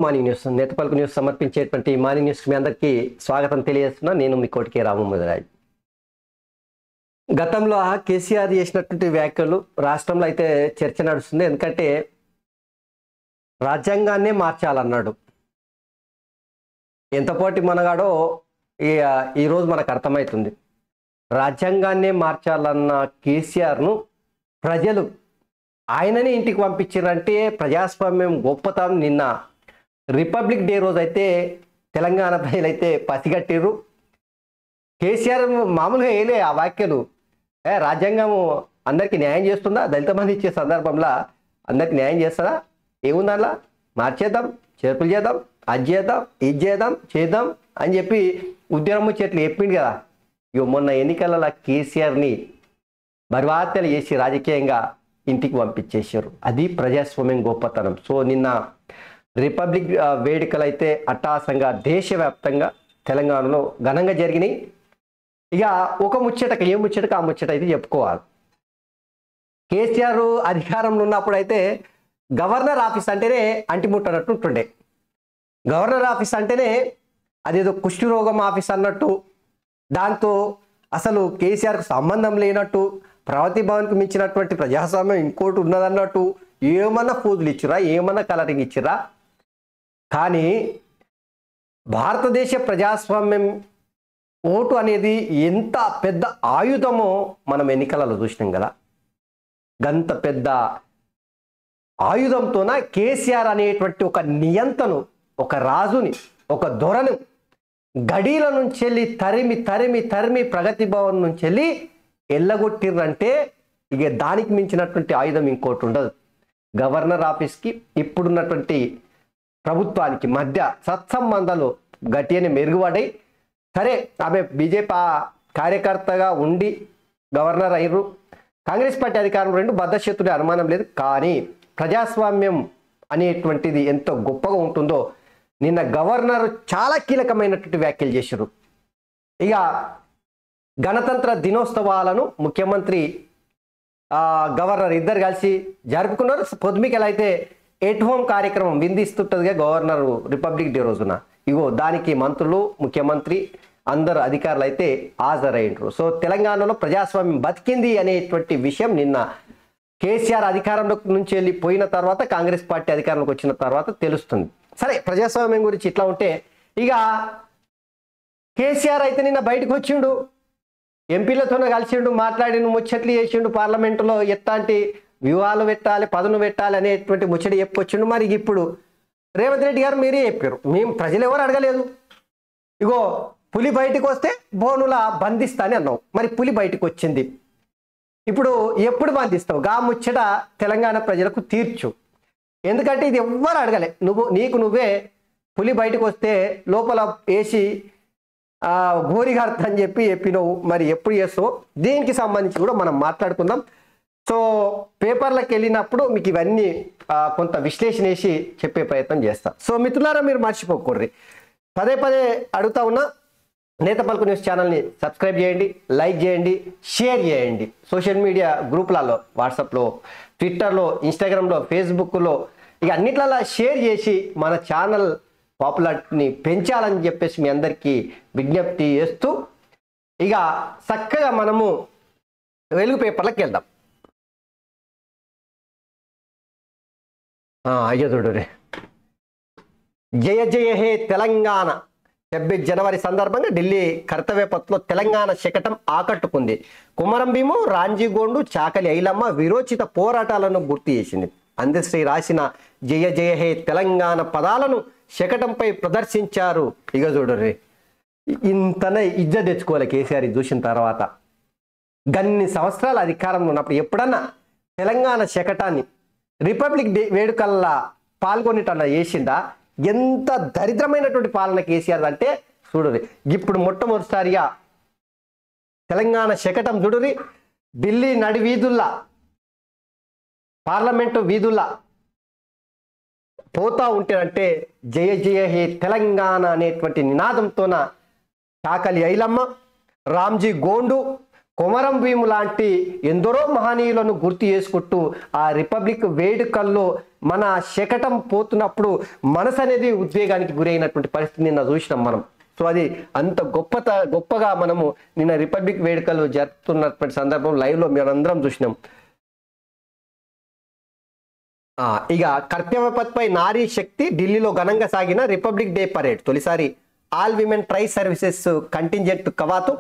Morning news నేతపల్కు news సమర్పించేటువంటి morning news మీ అందరికీ స్వాగతం తెలియజేస్తున్నా. నేను మీ కోటికే రామముదిరాజ్. గతంలో కేసీఆర్ చేసినటువంటి వ్యాఖ్యలు రాష్ట్రంలో అయితే చర్చ నడుస్తుంది. ఎందుకంటే రాజ్యాంగాన్నే మార్చాలన్నాడు. ఎంతపాటి మనగాడో ఈరోజు మనకు అర్థమవుతుంది. రాజ్యాంగాన్నే మార్చాలన్న కేసీఆర్ను ప్రజలు ఆయననే ఇంటికి పంపించారంటే ప్రజాస్వామ్యం గొప్పతనం. నిన్న రిపబ్లిక్ డే రోజు అయితే తెలంగాణ ప్రజలైతే పసిగట్టిర్రు. కేసీఆర్ మామూలుగా వేయలే ఆ వ్యాఖ్యలు. రాజ్యాంగం అందరికీ న్యాయం చేస్తుందా? దళిత మంది ఇచ్చే సందర్భంలో అందరికీ న్యాయం చేస్తుందా? ఏముంది అలా? మార్చేద్దాం, చేర్పులు చేద్దాం, అది చేద్దాం, ఇది చేద్దాం అని చెప్పి ఉద్యమం చెట్లు చెప్పిండు కదా. ఇక మొన్న ఎన్నికలలో కేసీఆర్ని బర్వాత్యలు చేసి రాజకీయంగా ఇంటికి పంపించేశారు. అది ప్రజాస్వామ్యం గొప్పతనం. సో నిన్న రిపబ్లిక్ వేడుకలు అయితే అట్టహాసంగా దేశవ్యాప్తంగా తెలంగాణలో ఘనంగా జరిగినాయి. ఇక ఒక ముచ్చటక ఏ ముచ్చటక ఆ ముచ్చట అయితే చెప్పుకోవాలి. కేసీఆర్ అధికారంలో ఉన్నప్పుడు అయితే గవర్నర్ ఆఫీస్ అంటేనే అంటిముట్టనట్టు ఉంటుండే. గవర్నర్ ఆఫీస్ అంటేనే అదేదో కుష్ఠరోగం ఆఫీస్ అన్నట్టు, దాంతో అసలు కేసీఆర్కు సంబంధం లేనట్టు, ప్రగతి భవన్కు మించినటువంటి ప్రజాస్వామ్యం ఇంకోటి ఉన్నదన్నట్టు ఏమన్నా పూజలు ఇచ్చిరా, ఏమన్నా కలరింగ్ ఇచ్చిరా. కానీ భారతదేశ ప్రజాస్వామ్యం ఓటు అనేది ఎంత పెద్ద ఆయుధమో మనం ఎన్నికలలో చూసినాం కదా. గంత పెద్ద ఆయుధంతోన కేసీఆర్ అనేటువంటి ఒక నియంతను, ఒక రాజుని, ఒక దొరను గడీల నుంచి వెళ్ళి తరిమి ప్రగతి భవన్ నుంచి వెళ్ళి ఎల్లగొట్టిర్రంటే ఇక దానికి మించినటువంటి ఆయుధం ఇంకోటి ఉండదు. గవర్నర్ ఆఫీస్కి ఇప్పుడున్నటువంటి ప్రభుత్వానికి మధ్య సత్సంబంధాలు గట్టిగానే మెరుగుపడ్డాయి. సరే, ఆమె బీజేపీ కార్యకర్తగా ఉండి గవర్నర్ అయ్యారు. కాంగ్రెస్ పార్టీ అధికారం రెండు బద్ధశత్రుడే, అనుమానం లేదు. కానీ ప్రజాస్వామ్యం అనేటువంటిది ఎంత గొప్పగా ఉంటుందో నిన్న గవర్నర్ చాలా కీలకమైనటువంటి వ్యాఖ్యలు చేశారు. ఇక గణతంత్ర దినోత్సవాలను ముఖ్యమంత్రి గవర్నర్ ఇద్దరు కలిసి జరుపుకున్నారు. పొద్దుమికలు అయితే ఎట్ హోమ్ కార్యక్రమం విందిస్తుంటుందిగా గవర్నర్ రిపబ్లిక్ డే రోజున. ఇగో దానికి మంత్రులు, ముఖ్యమంత్రి, అందరు అధికారులు అయితే హాజరైనరు. సో తెలంగాణలో ప్రజాస్వామ్యం బతికింది అనేటువంటి విషయం నిన్న కేసీఆర్ అధికారంలో నుంచి వెళ్ళిపోయిన తర్వాత, కాంగ్రెస్ పార్టీ అధికారంలోకి వచ్చిన తర్వాత తెలుస్తుంది. సరే, ప్రజాస్వామ్యం గురించి ఇట్లా ఉంటే ఇక కేసీఆర్ అయితే నిన్న బయటకు వచ్చిండు, ఎంపీలతోనే కలిసిండు, మాట్లాడిండు, ముచ్చట్లు చేసిండు. పార్లమెంటులో ఎట్లాంటి వ్యూహాలు పెట్టాలి, పదును పెట్టాలి అనేటువంటి ముచ్చట చెప్పొచ్చిండు. మరి ఇప్పుడు రేవంత్ రెడ్డి గారు మీరే చెప్పారు, మేము ప్రజలు ఎవరు అడగలేదు. ఇగో పులి బయటకు వస్తే బోనుల బంధిస్తా అని అన్నావు. మరి పులి బయటకు వచ్చింది, ఇప్పుడు ఎప్పుడు బంధిస్తావు? గా ముచ్చట తెలంగాణ ప్రజలకు తీర్చు. ఎందుకంటే ఇది ఎవ్వరు అడగలే. నీకు నువ్వే పులి బయటకు వస్తే లోపల వేసి గోరిగార్త అని చెప్పినవు. మరి ఎప్పుడు చేస్తావు? దీనికి సంబంధించి కూడా మనం మాట్లాడుకుందాం. సో పేపర్లకు వెళ్ళినప్పుడు మీకు ఇవన్నీ కొంత విశ్లేషణ వేసి చెప్పే ప్రయత్నం చేస్తా. సో మిత్రులారా, మీరు మర్చిపోకూడదు. పదే అడుగుతా ఉన్నా, నేతపల్కు న్యూస్ ఛానల్ని సబ్స్క్రైబ్ చేయండి, లైక్ చేయండి, షేర్ చేయండి. సోషల్ మీడియా గ్రూపులలో, వాట్సాప్లో, ట్విట్టర్లో, ఇన్స్టాగ్రామ్లో, ఫేస్బుక్లో, ఇక అన్నిట్లలో షేర్ చేసి మన ఛానల్ పాపులారిటీని పెంచాలని చెప్పేసి మీ అందరికీ విజ్ఞప్తి చేస్తూ ఇక చక్కగా మనము వెలుగు పేపర్లకు వెళ్దాం. అయ్యో చూడు రే, జయ జయ హే తెలంగాణ 26 జనవరి సందర్భంగా ఢిల్లీ కర్తవ్య పథ్లో తెలంగాణ శకటం ఆకట్టుకుంది. కుమరం భీము, రాంజీగోండు, చాకలి ఐలమ్మ విరోచిత పోరాటాలను గుర్తు చేసింది. అందశ్రీ రాసిన జయ జయ హే తెలంగాణ పదాలను శకటంపై ప్రదర్శించారు. ఇక చూడరే, ఇంతనే ఇజ్జత్ తెచ్చుకోవాలి కేసీఆర్ చూసిన తర్వాత. గన్ని సంవత్సరాల అధికారంలో ఉన్నప్పుడు ఎప్పుడన్నా తెలంగాణ శకటాన్ని రిపబ్లిక్ డే వేడుకల్లా పాల్గొనేటన్నా చేసిందా? ఎంత దరిద్రమైనటువంటి పాలన కేసీఆర్ అంటే చూడురి. ఇప్పుడు మొట్టమొదటిసారిగా తెలంగాణ శకటం చూడురి ఢిల్లీ నడి వీధుల్లా, పార్లమెంటు వీధుల్లా పోతా ఉంటేనంటే జయ జయ హే తెలంగాణ అనేటువంటి నినాదంతోన చాకలి ఐలమ్మ, రామ్జీ గోండు, కొమరం భీము లాంటి ఎందరో మహనీయులను గుర్తు చేసుకుంటూ ఆ రిపబ్లిక్ వేడుకల్లో మన శకటం పోతున్నప్పుడు మనసు అనేది ఉద్వేగానికి గురైనటువంటి పరిస్థితి నిన్న చూసినాం మనం. సో అది అంత గొప్పగా మనము నిన్న రిపబ్లిక్ వేడుకలు జరుపుతున్నటువంటి సందర్భం లైవ్లో మనందరం చూసినాం. ఇక కర్తవ్యపథ్పై నారీ శక్తి ఢిల్లీలో ఘనంగా సాగిన రిపబ్లిక్ డే పరేడ్. తొలిసారి all women try services contingent కవాతు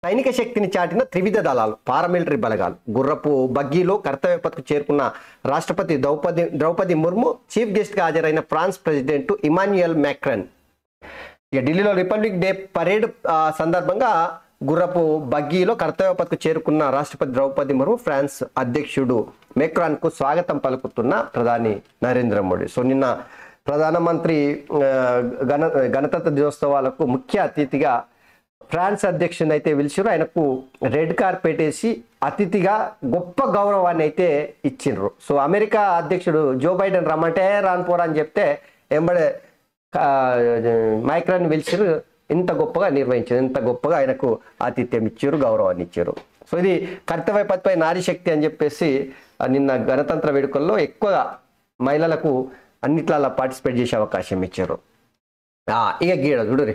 సైనిక శక్తిని చాటిన త్రివిధ దళాలు, పారామిలిటరీ బలగాలు గుర్రపు బగ్గీలో కర్తవ్యపథ్కు చేరుకున్న రాష్ట్రపతి ద్రౌపది ముర్ము, చీఫ్ గెస్ట్గా హాజరైన ఫ్రాన్స్ ప్రెసిడెంట్ ఇమాన్యుయల్ మ్యాక్రాన్. ఇక ఢిల్లీలో రిపబ్లిక్ డే పరేడ్ సందర్భంగా గుర్రపు బగ్గీలో కర్తవ్యపథ్కు చేరుకున్న రాష్ట్రపతి ద్రౌపది ముర్ము, ఫ్రాన్స్ అధ్యక్షుడు మెక్రాన్కు స్వాగతం పలుకుతున్న ప్రధాని నరేంద్ర మోడీ. సో నిన్న ప్రధానమంత్రి గణతంత్ర దినోత్సవాలకు ముఖ్య అతిథిగా ఫ్రాన్స్ అధ్యక్షుని అయితే పిలిచారు. ఆయనకు రెడ్ కార్పెట్ వేసి అతిథిగా గొప్ప గౌరవాన్ని అయితే ఇచ్చిండ్రు. సో అమెరికా అధ్యక్షుడు జో బైడెన్ రమ్మంటే రానుపోరా అని చెప్తే ఎంబడే మైక్రాన్ పిలిచారు. ఇంత గొప్పగా నిర్వహించారు, ఇంత గొప్పగా ఆయనకు ఆతిథ్యం ఇచ్చారు, గౌరవాన్ని ఇచ్చారు. సో ఇది కర్తవ్యపథ్పై నారీ శక్తి అని చెప్పేసి నిన్న గణతంత్ర వేడుకల్లో ఎక్కువగా మహిళలకు అన్నిట్లలో పార్టిసిపేట్ చేసే అవకాశం ఇచ్చారు. ఇక గీడ చూడురి,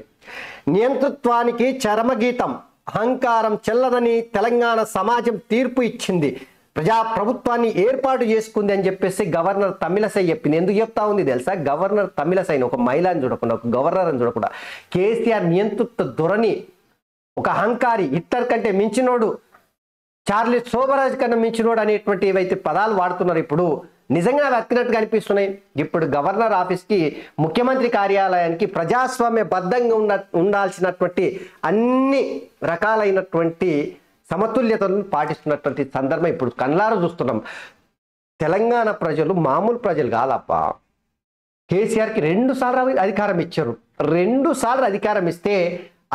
నియంతృత్వానికి చరమగీతం, అహంకారం చెల్లదని తెలంగాణ సమాజం తీర్పు ఇచ్చింది, ప్రజాప్రభుత్వాన్ని ఏర్పాటు చేసుకుంది అని చెప్పేసి గవర్నర్ తమిళసై చెప్పింది. ఎందుకు చెప్తా ఉంది తెలుసా? గవర్నర్ తమిళసైని ఒక మహిళని చూడకుండా, ఒక గవర్నర్ అని చూడకుండా, కేసీఆర్ నియంతృత్వ ధోరణి, ఒక అహంకారి, హిట్లర్ కంటే మించినోడు, చార్లెస్ శోభరాజ్ కన్నా మించినోడు అనేటువంటి ఏవైతే పదాలు వాడుతున్నారు ఇప్పుడు నిజంగా వెతికినట్టుగా అనిపిస్తున్నాయి. ఇప్పుడు గవర్నర్ ఆఫీస్కి, ముఖ్యమంత్రి కార్యాలయానికి ప్రజాస్వామ్య బద్ధంగా ఉండాల్సినటువంటి అన్ని రకాలైనటువంటి సమతుల్యతలను పాటిస్తున్నటువంటి సందర్భం ఇప్పుడు కళ్ళారా చూస్తున్నాం. తెలంగాణ ప్రజలు మామూలు ప్రజలు కాదప్ప. కేసీఆర్కి 2 సార్లు అధికారం ఇచ్చారు. 2 సార్లు అధికారం ఇస్తే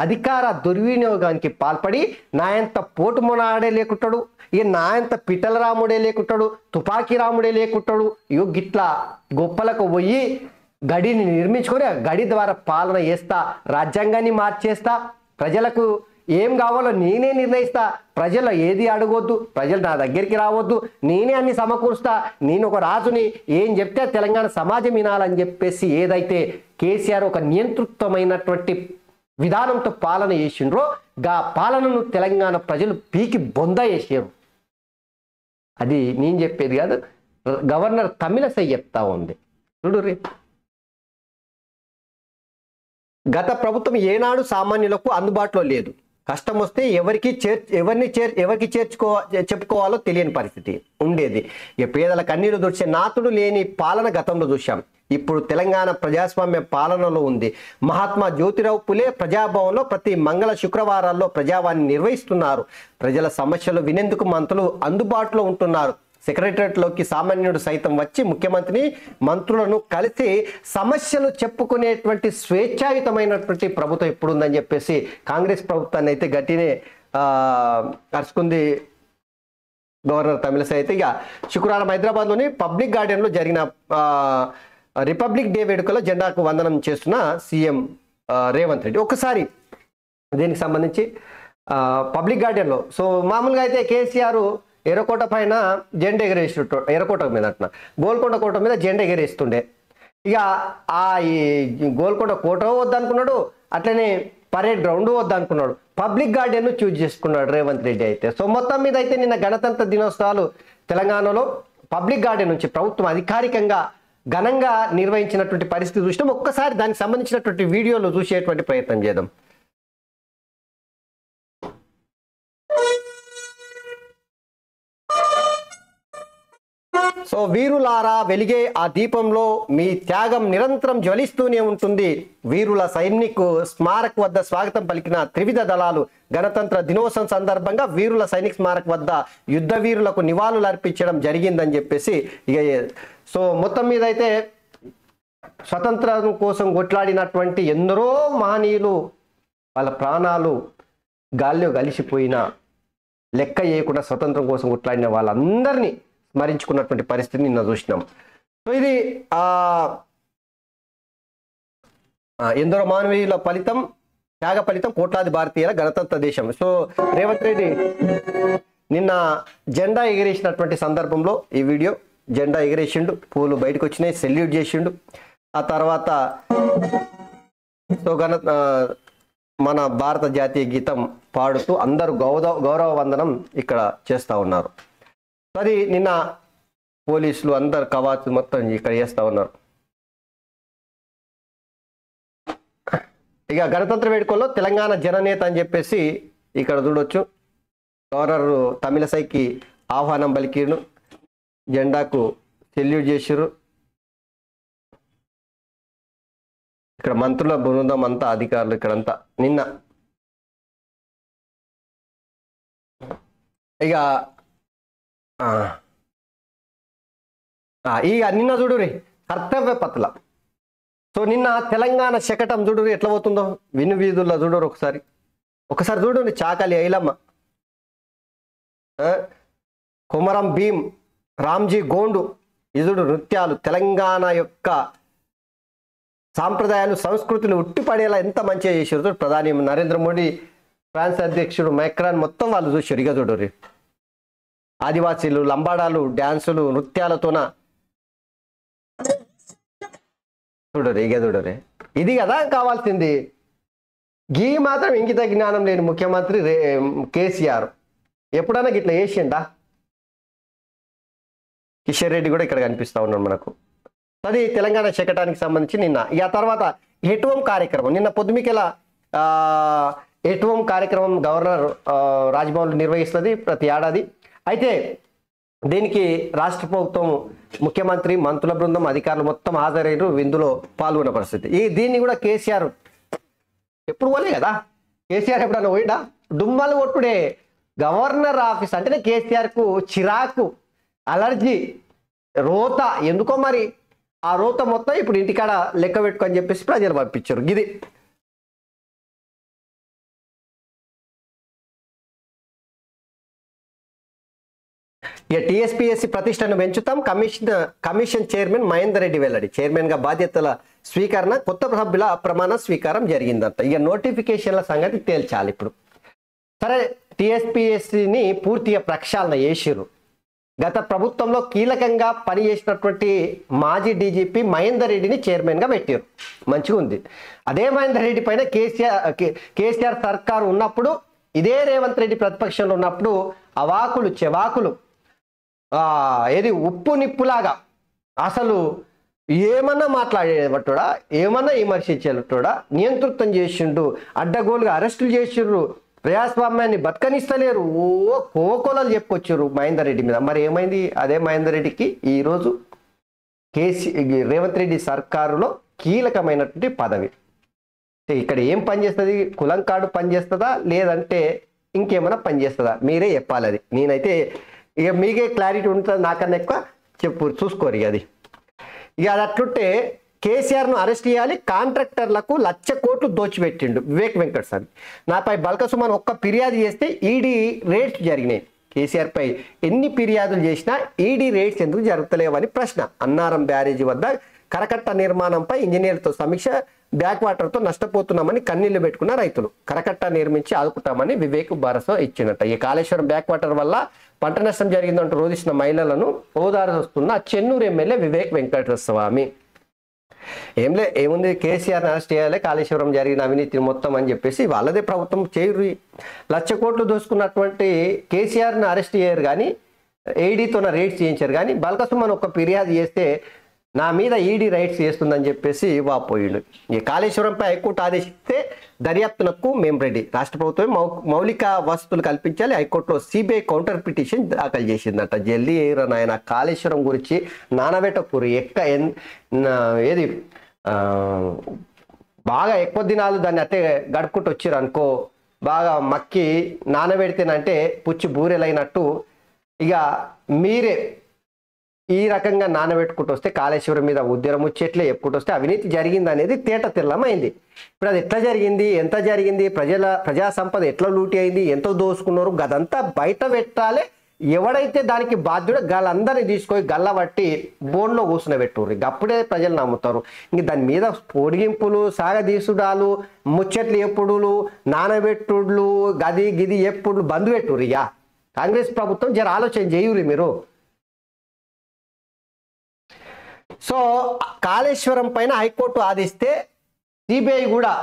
అధికార దుర్వినియోగానికి పాల్పడి నాయంత పోటు మొనాడే లేకుంటాడు, ఇక నాయంత పిట్టల రాముడే లేకుంటాడు, తుపాకీ రాముడే లేకుంటాడు. ఇగో గిట్లా గొప్పలకు పోయి గడిని నిర్మించుకొని ఆ గడి ద్వారా పాలన చేస్తా, రాజ్యాంగాన్ని మార్చేస్తా, ప్రజలకు ఏం కావాలో నేనే నిర్ణయిస్తా, ప్రజలు ఏది అడగొద్దు, ప్రజలు నా దగ్గరికి రావద్దు, నేనే అన్ని సమకూరుస్తా, నేను ఒక రాజుని, ఏం చెప్తే తెలంగాణ సమాజం వినాలని చెప్పేసి ఏదైతే కేసీఆర్ ఒక నియంతృత్వమైనటువంటి విధానంతో పాలన చేసిండ్రో గా పాలనను తెలంగాణ ప్రజలు పీకి బొంద చేసారు. అది నేను చెప్పేది కాదు, గవర్నర్ తమిళసై చెప్తా ఉంది. చూడు రే, గత ప్రభుత్వం ఏనాడు సామాన్యులకు అందుబాటులో లేదు, కష్టం వస్తే ఎవరికి చెప్పుకోవాలో తెలియని పరిస్థితి ఉండేది. ఇక పేదల కన్నీరు దుడిచే నాతుడు లేని పాలన గతంలో చూశాం. ఇప్పుడు తెలంగాణ ప్రజాస్వామ్య పాలనలో ఉంది. మహాత్మా జ్యోతిరావు పులే ప్రజాభవన్లో ప్రతి మంగళ శుక్రవారాల్లో ప్రజావాణి నిర్వహిస్తున్నారు. ప్రజల సమస్యలు వినేందుకు మంత్రులు అందుబాటులో ఉంటున్నారు. సెక్రటరియట్లోకి సామాన్యుడు సైతం వచ్చి ముఖ్యమంత్రిని, మంత్రులను కలిసి సమస్యలు చెప్పుకునేటువంటి స్వేచ్ఛాయుతమైనటువంటి ప్రభుత్వం ఎప్పుడు ఉందని చెప్పేసి కాంగ్రెస్ ప్రభుత్వాన్ని అయితే గట్టినే అరుచుకుంది గవర్నర్ తమిళసై. అయితే ఇక శుక్రవారం హైదరాబాద్లోని పబ్లిక్ గార్డెన్లో జరిగిన రిపబ్లిక్ డే వేడుకలో జెండాకు వందనం చేస్తున్న సీఎం రేవంత్ రెడ్డి. ఒకసారి దీనికి సంబంధించి పబ్లిక్ గార్డెన్లో సో మామూలుగా అయితే కేసీఆర్ ఎర్రకోట పైన జెండా ఎగరేస్తుంటాడు, ఎర్రకోట మీద అంటున్నా, గోల్కొండ కోట మీద జెండా ఎగరేస్తుండే. ఇక ఈ గోల్కొండ కోట వద్దనుకున్నాడు, అట్లనే పరేడ్ గ్రౌండ్ వద్దనుకున్నాడు, పబ్లిక్ గార్డెన్ను చూజ్ చేసుకున్నాడు రేవంత్ రెడ్డి అయితే. సో మొత్తం మీద అయితే నిన్న గణతంత్ర దినోత్సవాలు తెలంగాణలో పబ్లిక్ గార్డెన్ నుంచి ప్రభుత్వం అధికారికంగా ఘనంగా నిర్వహించినటువంటి పరిస్థితి చూసినాం. ఒక్కసారి దానికి సంబంధించినటువంటి వీడియోలు చూసేటువంటి ప్రయత్నం చేద్దాం. సో వీరులారా, వెలిగే ఆ దీపంలో మీ త్యాగం నిరంతరం జ్వలిస్తూనే ఉంటుంది. వీరుల సైనికు స్మారక వద్ద స్వాగతం పలికిన త్రివిధ దళాలు గణతంత్ర దినోత్సవం సందర్భంగా వీరుల సైనిక స్మారక వద్ద యుద్ధ వీరులకు నివాళులు అర్పించడం జరిగిందని చెప్పేసి ఇక సో మొత్తం మీద అయితే స్వతంత్రం కోసం కొట్లాడినటువంటి ఎందరో మహనీయులు వాళ్ళ ప్రాణాలు గాల్లో కలిసిపోయినా లెక్క చేయకుండా స్వతంత్రం కోసం కొట్లాడిన వాళ్ళందరినీ స్మరించుకున్నటువంటి పరిస్థితిని నిన్న చూసినాం. సో ఇది ఎందరో మానవీయుల ఫలితం, త్యాగ ఫలితం కోట్లాది భారతీయుల గణతంత్ర దేశం. సో రేవంత్ రెడ్డి నిన్న జెండా ఎగిరేసినటువంటి సందర్భంలో ఈ వీడియో జెండా ఎగిరేసిండు, పూలు బయటకు వచ్చినాయి, సెల్యూట్ చేసిండు. ఆ తర్వాత మన భారత జాతీయ గీతం పాడుతూ అందరూ గౌరవ వందనం ఇక్కడ చేస్తూ ఉన్నారు. మరి నిన్న పోలీసులు అందరు కవాతు మొత్తం ఇక్కడ చేస్తూ ఉన్నారు. ఇక గణతంత్ర వేడుకల్లో తెలంగాణ జననేత అని చెప్పేసి ఇక్కడ చూడొచ్చు. గవర్నర్ తమిళసైకి ఆహ్వానం పలికిండు, జెండాకు సెల్యూట్ చేసిర్రు. ఇక్కడ మంత్రుల బృందం అంతా, అధికారులు ఇక్కడంతా నిన్న ఇక నిన్న చూడురి కర్తవ్య పత్ల. సో నిన్న తెలంగాణ శకటం చూడురి ఎట్లా పోతుందో, విను వీధుల్లో చూడరు. ఒకసారి చూడండి. చాకలి ఐలమ్మ, కొమరం భీం, రామ్జీ గోండు, ఇదుడు నృత్యాలు తెలంగాణ యొక్క సాంప్రదాయాలు సంస్కృతులు ఉట్టిపడేలా ఎంత మంచిగా చేసారు. ప్రధాని నరేంద్ర మోడీ, ఫ్రాన్స్ అధ్యక్షుడు మైక్రాన్ మొత్తం వాళ్ళు చూసారు. ఇక చూడరు ఆదివాసీలు లంబాడాలు డ్యాన్సులు నృత్యాలతోన చూడరు. ఇక చూడరే, ఇది కదా కావాల్సింది. గీ మాత్రం ఇంకిత జ్ఞానం లేని ముఖ్యమంత్రి కేసీఆర్ ఎప్పుడన్నా ఇట్లా చేసిండా? కిషన్ రెడ్డి కూడా ఇక్కడ కనిపిస్తూ ఉన్నాడు మనకు. అది తెలంగాణ శకటానికి సంబంధించి నిన్న. ఇక తర్వాత ఎటువం కార్యక్రమం నిన్న పొద్దుమికెలా ఎటువం కార్యక్రమం గవర్నర్ రాజ్భవన్లో నిర్వహిస్తుంది ప్రతి ఏడాది. అయితే దీనికి రాష్ట్ర ప్రభుత్వం, ముఖ్యమంత్రి, మంత్రుల బృందం, అధికారులు మొత్తం హాజరయ్యారు, విందులో పాల్గొన్న పరిస్థితి. దీన్ని కూడా కేసీఆర్ ఎప్పుడు పోలే కదా. కేసీఆర్ ఎప్పుడన్నా పోయిడా? డుమ్మలు కొట్టుడే. గవర్నర్ ఆఫీస్ అంటేనే కేసీఆర్కు చిరాకు, అలర్జీ, రోత. ఎందుకో మరి ఆ రోత మొత్తం ఇప్పుడు ఇంటికాడ లెక్క పెట్టుకొని చెప్పేసి ప్రజలు పంపించారు. ఇది ఇక టీఎస్పీఎస్సీ ప్రతిష్టను పెంచుతాం. కమిషన్ చైర్మన్ మహేందర్ రెడ్డి వెల్లడి. చైర్మన్గా బాధ్యతల స్వీకరణ, కొత్త సభ్యుల ప్రమాణ స్వీకారం జరిగిందంట. ఇక నోటిఫికేషన్ల సంగతి తేల్చాలి ఇప్పుడు. సరే, టీఎస్పీఎస్సీని పూర్తిగా ప్రక్షాళన చేసిర్రు. గత ప్రభుత్వంలో కీలకంగా పనిచేసినటువంటి మాజీ డీజీపీ మహేందర్ రెడ్డిని చైర్మన్గా పెట్టారు. మంచిగా ఉంది. అదే మహేందర్ రెడ్డి పైన కేసీఆర్ సర్కారు ఉన్నప్పుడు, ఇదే రేవంత్ రెడ్డి ప్రతిపక్షంలో ఉన్నప్పుడు అవాకులు చెవాకులు, ఏది ఉప్పు నిప్పులాగా అసలు ఏమన్నా మాట్లాడేటోడా, ఏమన్నా విమర్శించేటోడా, నియంతృత్వం చేసిండు, అడ్డగోలుగా అరెస్టులు చేసిండ్రు, ప్రజాస్వామ్యాన్ని బతకనిస్తలేరు, కోకోలలు చెప్పుకొచ్చారు మహేందర్ రెడ్డి మీద. మరి ఏమైంది? అదే మహేందర్ రెడ్డికి ఈరోజు రేవంత్ రెడ్డి సర్కారులో కీలకమైనటువంటి పదవి. ఇక్కడ ఏం పనిచేస్తుంది? కులం కార్డు పనిచేస్తుందా, లేదంటే ఇంకేమైనా పనిచేస్తుందా? మీరే చెప్పాలి. అది నేనైతే ఇక మీకే క్లారిటీ ఉంటుంది, నాకన్నా ఎక్కువ చూసుకోరు. అది ఇక అది అట్లుంటే కేసీఆర్ను అరెస్ట్ చేయాలి. కాంట్రాక్టర్లకు 1,00,000 కోట్లు దోచిపెట్టిండు వివేక్ వెంకట్ సార్. నాపై బల్కసుమన్ ఒక్క ఫిర్యాదు చేస్తే ఈడీ రేట్స్ జరిగినాయి. కేసీఆర్ పై ఎన్ని ఫిర్యాదులు చేసినా ఈడీ రేట్స్ ఎందుకు జరుగుతలేవని ప్రశ్న. అన్నారం బ్యారేజీ వద్ద కరకట్ట నిర్మాణంపై ఇంజనీర్లతో సమీక్ష. బ్యాక్ వాటర్తో నష్టపోతున్నామని కన్నీళ్లు పెట్టుకున్న రైతులు. కరకట్ట నిర్మించి ఆదుకుంటామని వివేక్ భరోసా ఇచ్చినట్ట. ఈ కాళేశ్వరం బ్యాక్ వాటర్ వల్ల పంట నష్టం జరిగిందంటూ రోధిస్తున్న మహిళలను ఓదారుస్తున్న చెన్నూరు ఎమ్మెల్యే వివేక్ వెంకటస్వామి. ఏముంది, కేసీఆర్ని అరెస్ట్ చేయాలి, కాళేశ్వరం జరిగిన అవినీతి మొత్తం అని చెప్పేసి వాళ్ళదే ప్రభుత్వం చేయరు. 1,00,000 కోట్లు దోసుకున్నటువంటి కేసీఆర్ని అరెస్ట్ చేయరు కానీ, ఈడీతోన రైడ్స్ చేయించారు కానీ, బల్కసుమన్ ఒక్క ఫిర్యాదు చేస్తే నా మీద ఈడీ రైట్స్ చేస్తుందని చెప్పేసి వాపోయిండు. ఈ కాళేశ్వరంపై హైకోర్టు ఆదేశిస్తే దర్యాప్తునకు మేము రెడ్డి. రాష్ట్ర ప్రభుత్వం మౌలిక వసతులు కల్పించాలి. హైకోర్టులో సిబిఐ కౌంటర్ పిటిషన్ దాఖలు చేసిందట. జల్దీ నాయన కాళేశ్వరం గురించి నానబెట్టకూరు. ఏది బాగా ఎక్కువ దినాలు దాన్ని అట్టే గడుపుకుంటూ వచ్చారు అనుకో, బాగా మక్కి నానబెడితేనంటే పుచ్చి బూరెలైనట్టు ఇక మీరే ఈ రకంగా నానబెట్టుకుంటూ వస్తే కాళేశ్వరం మీద ఉద్యమం వచ్చేట్లే చెప్పుకుంటూ వస్తే అవినీతి జరిగింది అనేది తేట తెల్లమైంది. ఇప్పుడు అది ఎట్లా జరిగింది, ఎంత జరిగింది, ప్రజా సంపద ఎట్లా లూటి అయింది, ఎంత దోసుకున్నారు, గదంతా బయట పెట్టాలి. ఎవడైతే దానికి బాధ్యుడో వాళ్ళందరినీ తీసుకొని గల్లబట్టి బోన్లో కూర్చునబెట్టుర్రు. అప్పుడే ప్రజలు నమ్ముతారు. ఇంక దాని మీద పొడిగింపులు, సాగదీసుడాలు, ముచ్చట్లు ఎప్పుడులు, నానబెట్టుడులు, గది గిది ఎప్పుడు బంద్ పెట్టుర్రు. ఇక కాంగ్రెస్ ప్రభుత్వం జర ఆలోచన చేయుర్రి మీరు. సో కాళేశ్వరం పైన హైకోర్టు ఆదేశిస్తే సిబిఐ కూడా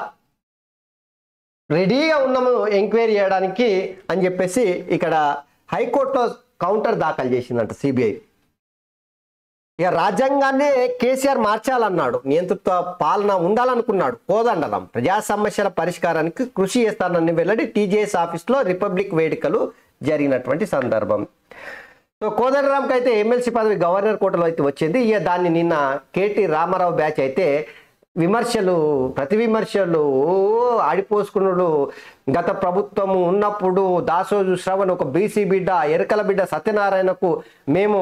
రెడీగా ఉన్నాము ఎంక్వైరీ చేయడానికి అని చెప్పేసి ఇక్కడ హైకోర్టులో కౌంటర్ దాఖలు చేసిందంట సిబిఐ. ఇక రాజ్యాంగాన్నే కేసీఆర్ మార్చాలన్నాడు, నియంతృత్వ పాలన ఉండాలనుకున్నాడు కోదండరాం, ప్రజా సమస్యల పరిష్కారానికి కృషి చేస్తానని వెల్లడి టీజేఎస్ ఆఫీస్లో రిపబ్లిక్ వేడుకలు జరిగినటువంటి సందర్భం. సో కోదండరాంకి అయితే ఎమ్మెల్సీ పదవి గవర్నర్ కోటలో అయితే వచ్చింది. ఇక దాన్ని నిన్న కేటీ రామారావు బ్యాచ్ అయితే విమర్శలు ప్రతి విమర్శలు ఆడిపోసుకున్నాడు. గత ప్రభుత్వము ఉన్నప్పుడు దాసోజు శ్రవణ్ ఒక బీసీ బిడ్డ ఎరకల బిడ్డ సత్యనారాయణకు మేము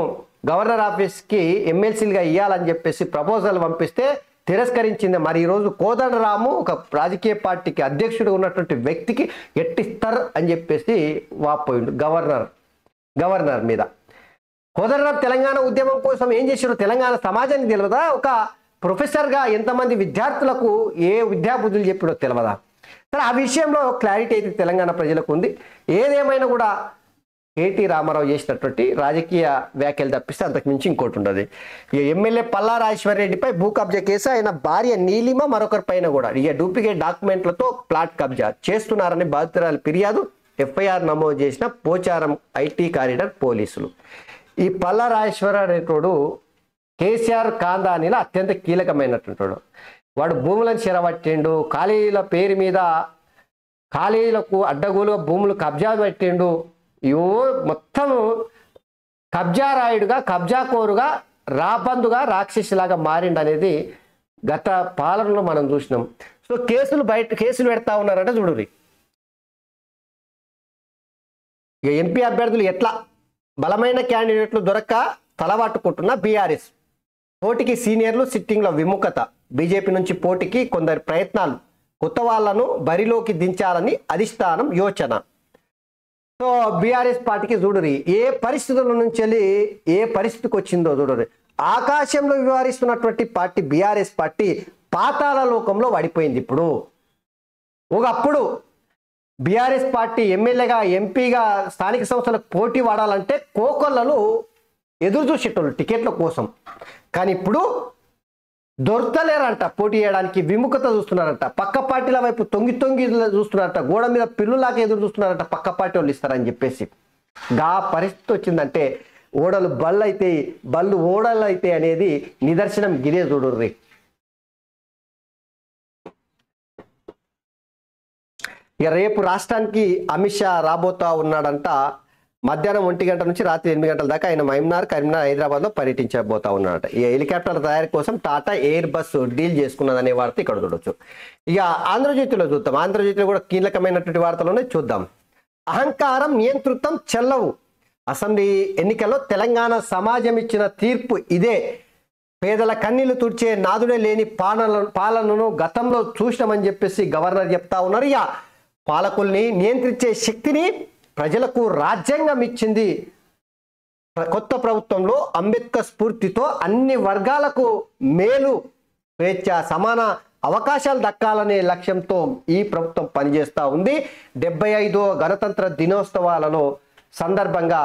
గవర్నర్ ఆఫీస్కి ఎమ్మెల్సీలుగా ఇవ్వాలని చెప్పేసి ప్రపోజల్ పంపిస్తే తిరస్కరించింది. మరి ఈరోజు కోదండరాము ఒక రాజకీయ పార్టీకి అధ్యక్షుడు ఉన్నటువంటి వ్యక్తికి ఎట్టిస్తారు అని చెప్పేసి వాపోయిండు గవర్నర్ మీద. కోదండరాం తెలంగాణ ఉద్యమం కోసం ఏం చేశారు తెలంగాణ సమాజానికి తెలియదా? ఒక ప్రొఫెసర్గా ఎంతమంది విద్యార్థులకు ఏ విద్యాబుద్ధులు చెప్పాడో తెలియదా? సరే, ఆ విషయంలో క్లారిటీ అయితే తెలంగాణ ప్రజలకు ఉంది. ఏదేమైనా కూడా కేటీ రామారావు చేసినటువంటి రాజకీయ వ్యాఖ్యలు తప్పిస్తే అంతకు మించి ఇంకోటి ఉండదు. ఇక ఎమ్మెల్యే పల్లా రాజేశ్వరరెడ్డిపై భూ కబ్జా కేసు, ఆయన భార్య నీలిమ మరొకరి పైన కూడా ఇక డూప్లికేట్ డాక్యుమెంట్లతో ప్లాట్ కబ్జా చేస్తున్నారని బాధితురాలు ఫిర్యాదు, ఎఫ్ఐఆర్ నమోదు చేసిన పోచారం ఐటీ కారిడార్ పోలీసులు. ఈ పల్లా రాజేశ్వరరెడ్డి కేసీఆర్ కాందానిలో అత్యంత కీలకమైనటువంటి వాడు భూములను చెరబట్టిండు, ఖాళీల పేరు మీద ఖాళీలకు అడ్డగోలుగా భూములు కబ్జా పెట్టిండు. మొత్తం కబ్జా రాయుడుగా కబ్జాకోరుగా రాబందుగా రాక్షసిలాగా మారిండు అనేది గత పాలనలో మనం చూసినాం. సో కేసులు పెడతా ఉన్నారంటే చూడుర్రి. ఇక ఎంపీ అభ్యర్థులు ఎట్లా బలమైన క్యాండిడేట్లు దొరక్క తలవాటుకుంటున్న బీఆర్ఎస్, పోటీకి సీనియర్లు సిట్టింగ్ల విముఖత, బీజేపీ నుంచి పోటీకి కొందరి ప్రయత్నాలు, కొత్త వాళ్లను బరిలోకి దించాలని అధిష్టానం యోచన. సో బీఆర్ఎస్ పార్టీకి చూడురి ఏ పరిస్థితుల నుంచి వెళ్ళి ఏ పరిస్థితికి వచ్చిందో చూడురి. ఆకాశంలో వ్యవహరిస్తున్నటువంటి పార్టీ బీఆర్ఎస్ పార్టీ పాతాళ లోకంలో పడిపోయింది. ఇప్పుడు ఒకప్పుడు బీఆర్ఎస్ పార్టీ ఎమ్మెల్యేగా ఎంపీగా స్థానిక సంస్థలకు పోటీ పడాలంటే కోకొల్లలు ఎదురు చూసేటోళ్ళు టికెట్ల కోసం. కానీ ఇప్పుడు దొరకలేరంట, పోటీ చేయడానికి విముఖత చూస్తున్నారంట, పక్క పార్టీల వైపు తొంగి చూస్తున్నారంట, గోడ మీద పిల్లులాగా ఎదురు చూస్తున్నారంట పక్క పార్టీ వాళ్ళు ఇస్తారని చెప్పేసి. గా పరిస్థితి వచ్చిందంటే ఓడలు బళ్ళు ఓడలు అయితే అనేది నిదర్శనం గిరే చూడుర్రి. ఇక రేపు రాష్ట్రానికి అమిత్ షా రాబోతా ఉన్నాడంట. మధ్యాహ్నం 1 గంట నుంచి రాత్రి 8 గంటల దాకా ఆయన మహబూబ్నగర్, కరీంనగర్, హైదరాబాద్లో పర్యటించబోతా ఉన్నాడట. ఈ హెలికాప్టర్ల తయారీ కోసం టాటా ఎయిర్ బస్ డీల్ చేసుకున్నదనే వార్త ఇక్కడ చూడొచ్చు. ఇక ఆంధ్రజ్యోతిలో చూద్దాం. ఆంధ్రజ్యోతిలో కూడా కీలకమైనటువంటి వార్తలోనే చూద్దాం. అహంకారం నియంతృత్వం చెల్లవు, అసెంబ్లీ ఎన్నికల్లో తెలంగాణ సమాజం ఇచ్చిన తీర్పు ఇదే. పేదల కన్నీళ్లు తుడిచే నాదుడే లేని పాలనను గతంలో చూసినామని చెప్పేసి గవర్నర్ చెప్తా ఉన్నారు. ఇక పాలకుల్ని నియంత్రించే శక్తిని ప్రజలకు రాజ్యాంగం ఇచ్చింది. కొత్త ప్రభుత్వంలో అంబేద్కర్ స్ఫూర్తితో అన్ని వర్గాలకు మేలు, స్వేచ్ఛ, సమాన అవకాశాలు దక్కాలనే లక్ష్యంతో ఈ ప్రభుత్వం పనిచేస్తూ ఉంది. 75వ గణతంత్ర దినోత్సవాలలో సందర్భంగా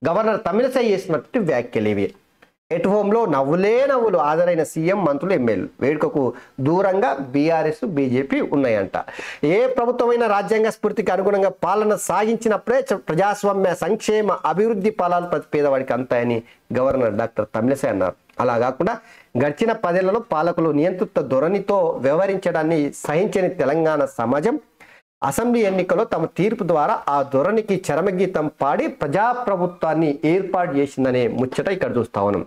గవర్నర్ తమిళసై చేసినట్టు వ్యాఖ్యలు ఇవి. ఎట్ హోమ్లో నవ్వులే నవ్వులు, హాజరైన సీఎం, మంత్రులు, ఎమ్మెల్యేలు. వేడుకకు దూరంగా బీఆర్ఎస్ బీజేపీ ఉన్నాయంట. ఏ ప్రభుత్వమైన రాజ్యాంగ స్ఫూర్తికి అనుగుణంగా పాలన సాగించినప్పుడే ప్రజాస్వామ్య సంక్షేమ అభివృద్ధి ఫలాలు ప్రతి పేదవాడికి అంతాయని గవర్నర్ డాక్టర్ తమిళసై అన్నారు. అలా కాకుండా గడిచిన 10 ఏళ్లలో పాలకులు నియంతృత్వ ధోరణితో వ్యవహరించడాన్ని సహించని తెలంగాణ సమాజం అసెంబ్లీ ఎన్నికల్లో తమ తీర్పు ద్వారా ఆ ధోరణికి చరమగీతం పాడి ప్రజాప్రభుత్వాన్ని ఏర్పాటు చేసిందనే ముచ్చట ఇక్కడ చూస్తా ఉన్నాం.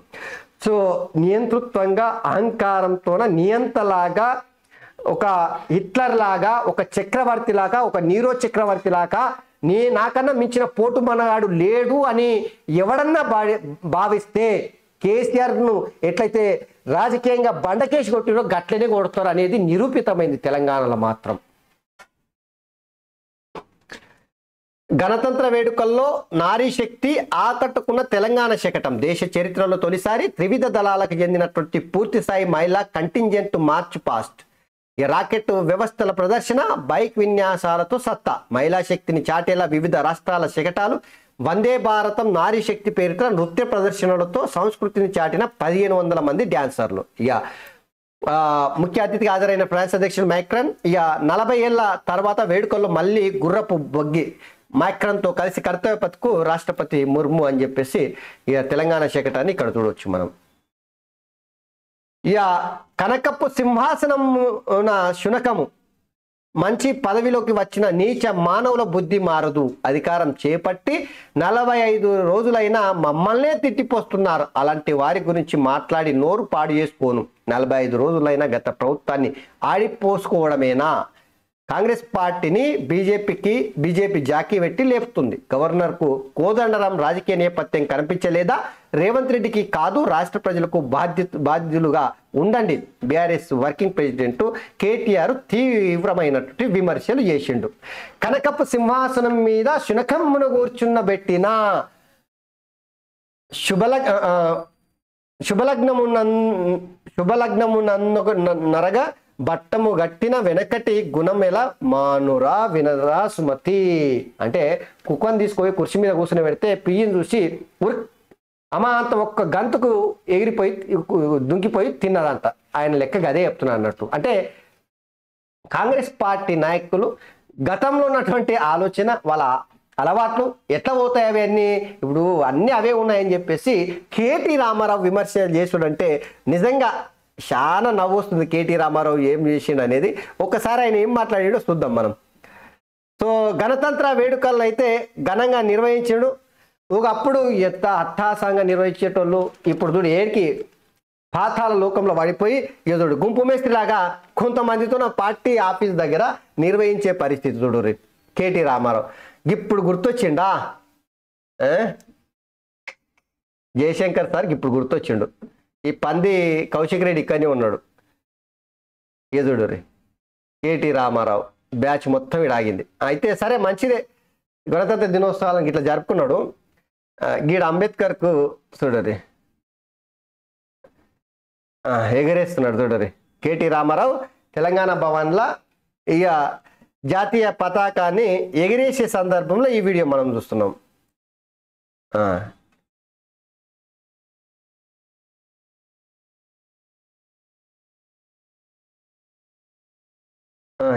సో నియంతృత్వంగా అహంకారంతోన నియంతలాగా, ఒక హిట్లర్ లాగా, ఒక చక్రవర్తి లాగా, ఒక నీరో చక్రవర్తి లాగా నాకన్నా మించిన పోటు మనగాడు లేడు అని ఎవడన్నా భావిస్తే కేసీఆర్ను ఎట్లయితే రాజకీయంగా బండకేసి కొట్టిరో గట్లనే కొడతారు అనేది నిరూపితమైంది తెలంగాణలో మాత్రం. గణతంత్ర వేడుకల్లో నారీ శక్తి ఆకట్టుకున్న తెలంగాణ శకటం. దేశ చరిత్రలో తొలిసారి త్రివిధ దళాలకు చెందినటువంటి పూర్తి స్థాయి మహిళా కంటింజెంట్ మార్చ్ పాస్ట్. ఈ రాకెట్ వ్యవస్థల ప్రదర్శన, బైక్ విన్యాసాలతో సత్తా, మహిళా శక్తిని చాటేలా వివిధ రాష్ట్రాల శకటాలు, వందే భారతం నారీ శక్తి పేరిట నృత్య ప్రదర్శనలతో సంస్కృతిని చాటిన 1500 మంది డాన్సర్లు. ఇక ముఖ్య అతిథిగా హాజరైన ఫ్రాన్స్ అధ్యక్షుడు మైక్రాన్ ఇక 40 ఏళ్ల తర్వాత వేడుకల్లో మళ్ళీ గుర్రపు బొగ్గి మైక్రాన్తో కలిసి కర్తవ్య పథకు రాష్ట్రపతి ముర్ము అని చెప్పేసి ఇక తెలంగాణ శకటాన్ని ఇక్కడ చూడవచ్చు మనం. ఇక కనకప్పు సింహాసనం శునకము మంచి పదవిలోకి వచ్చిన నీచ మానవుల బుద్ధి మారదు. అధికారం చేపట్టి 45 రోజులైనా మమ్మల్నే తిట్టిపోస్తున్నారు. అలాంటి వారి గురించి మాట్లాడి నోరు పాడు చేసుకోను. 45 రోజులైనా గత ప్రభుత్వాన్ని ఆడిపోసుకోవడమేనా? కాంగ్రెస్ పార్టీని బీజేపీ జాకీ పెట్టి లేపుతుంది. గవర్నర్కు కోదండరాం రాజకీయ నేపథ్యం కనిపించలేదా? రేవంత్ రెడ్డికి కాదు రాష్ట్ర ప్రజలకు బాధ్యులుగా ఉండండి. బీఆర్ఎస్ వర్కింగ్ ప్రెసిడెంట్ కేటీఆర్ తీవ్రమైనటువంటి విమర్శలు చేసిండు. కనకపు సింహాసనం మీద శునకమ్మును కూర్చున్నబెట్టిన శుభలగ్నము నరగా బట్టము గట్టిన వెనకటి గుణమెల మానురా వినరా సుమతి. అంటే కుక్కని తీసుకొని కుర్చీ మీద కూర్చుని పెడితే పియ్యని చూసి అమాంతం ఒక్క గంతుకు ఎగిరిపోయి దుంకిపోయి తిన్నదంట. ఆయన లెక్క అదే చెప్తున్నా అన్నట్టు. అంటే కాంగ్రెస్ పార్టీ నాయకులు గతంలో ఉన్నటువంటి ఆలోచన వాళ్ళ అలవాట్లు ఎట్లా పోతాయి అవన్నీ ఇప్పుడు అన్నీ అవే ఉన్నాయని చెప్పేసి కేటీ రామారావు విమర్శలు చేసుడంటే నిజంగా చాలా నవ్వు వస్తుంది. కేటీ రామారావు ఏం చేసిండు అనేది ఒకసారి ఆయన ఏం మాట్లాడాడో చూద్దాం మనం. సో గణతంత్ర వేడుకలను అయితే ఘనంగా నిర్వహించాడు. ఒకప్పుడు ఎంత అట్టాసంగా నిర్వహించేటోళ్ళు ఇప్పుడు చూడు ఏడికి పాతాల లోకంలో పడిపోయి ఎదుడు గుంపు మేస్త్రిలాగా కొంతమందితో నా పార్టీ ఆఫీస్ దగ్గర నిర్వహించే పరిస్థితి చూడు కేటీ రామారావు. ఇప్పుడు గుర్తొచ్చిండా జయశంకర్ సార్కి ఇప్పుడు గుర్తొచ్చిండు. ఈ పంది కౌశిక్ రెడ్డి ఇక్కడనే ఉన్నాడు. ఎదుడు కేటీ రామారావు బ్యాచ్ మొత్తం ఆగింది. అయితే సరే మంచిదే గణతంత్ర దినోత్సవాలను ఇట్లా జరుపుకున్నాడు. గీడ అంబేద్కర్కు చూడరి ఎగరేస్తున్నాడు చూడరి కేటీ రామారావు తెలంగాణ భవన్లో ఇక జాతీయ పతాకాన్ని ఎగిరేసే సందర్భంలో ఈ వీడియో మనం చూస్తున్నాం.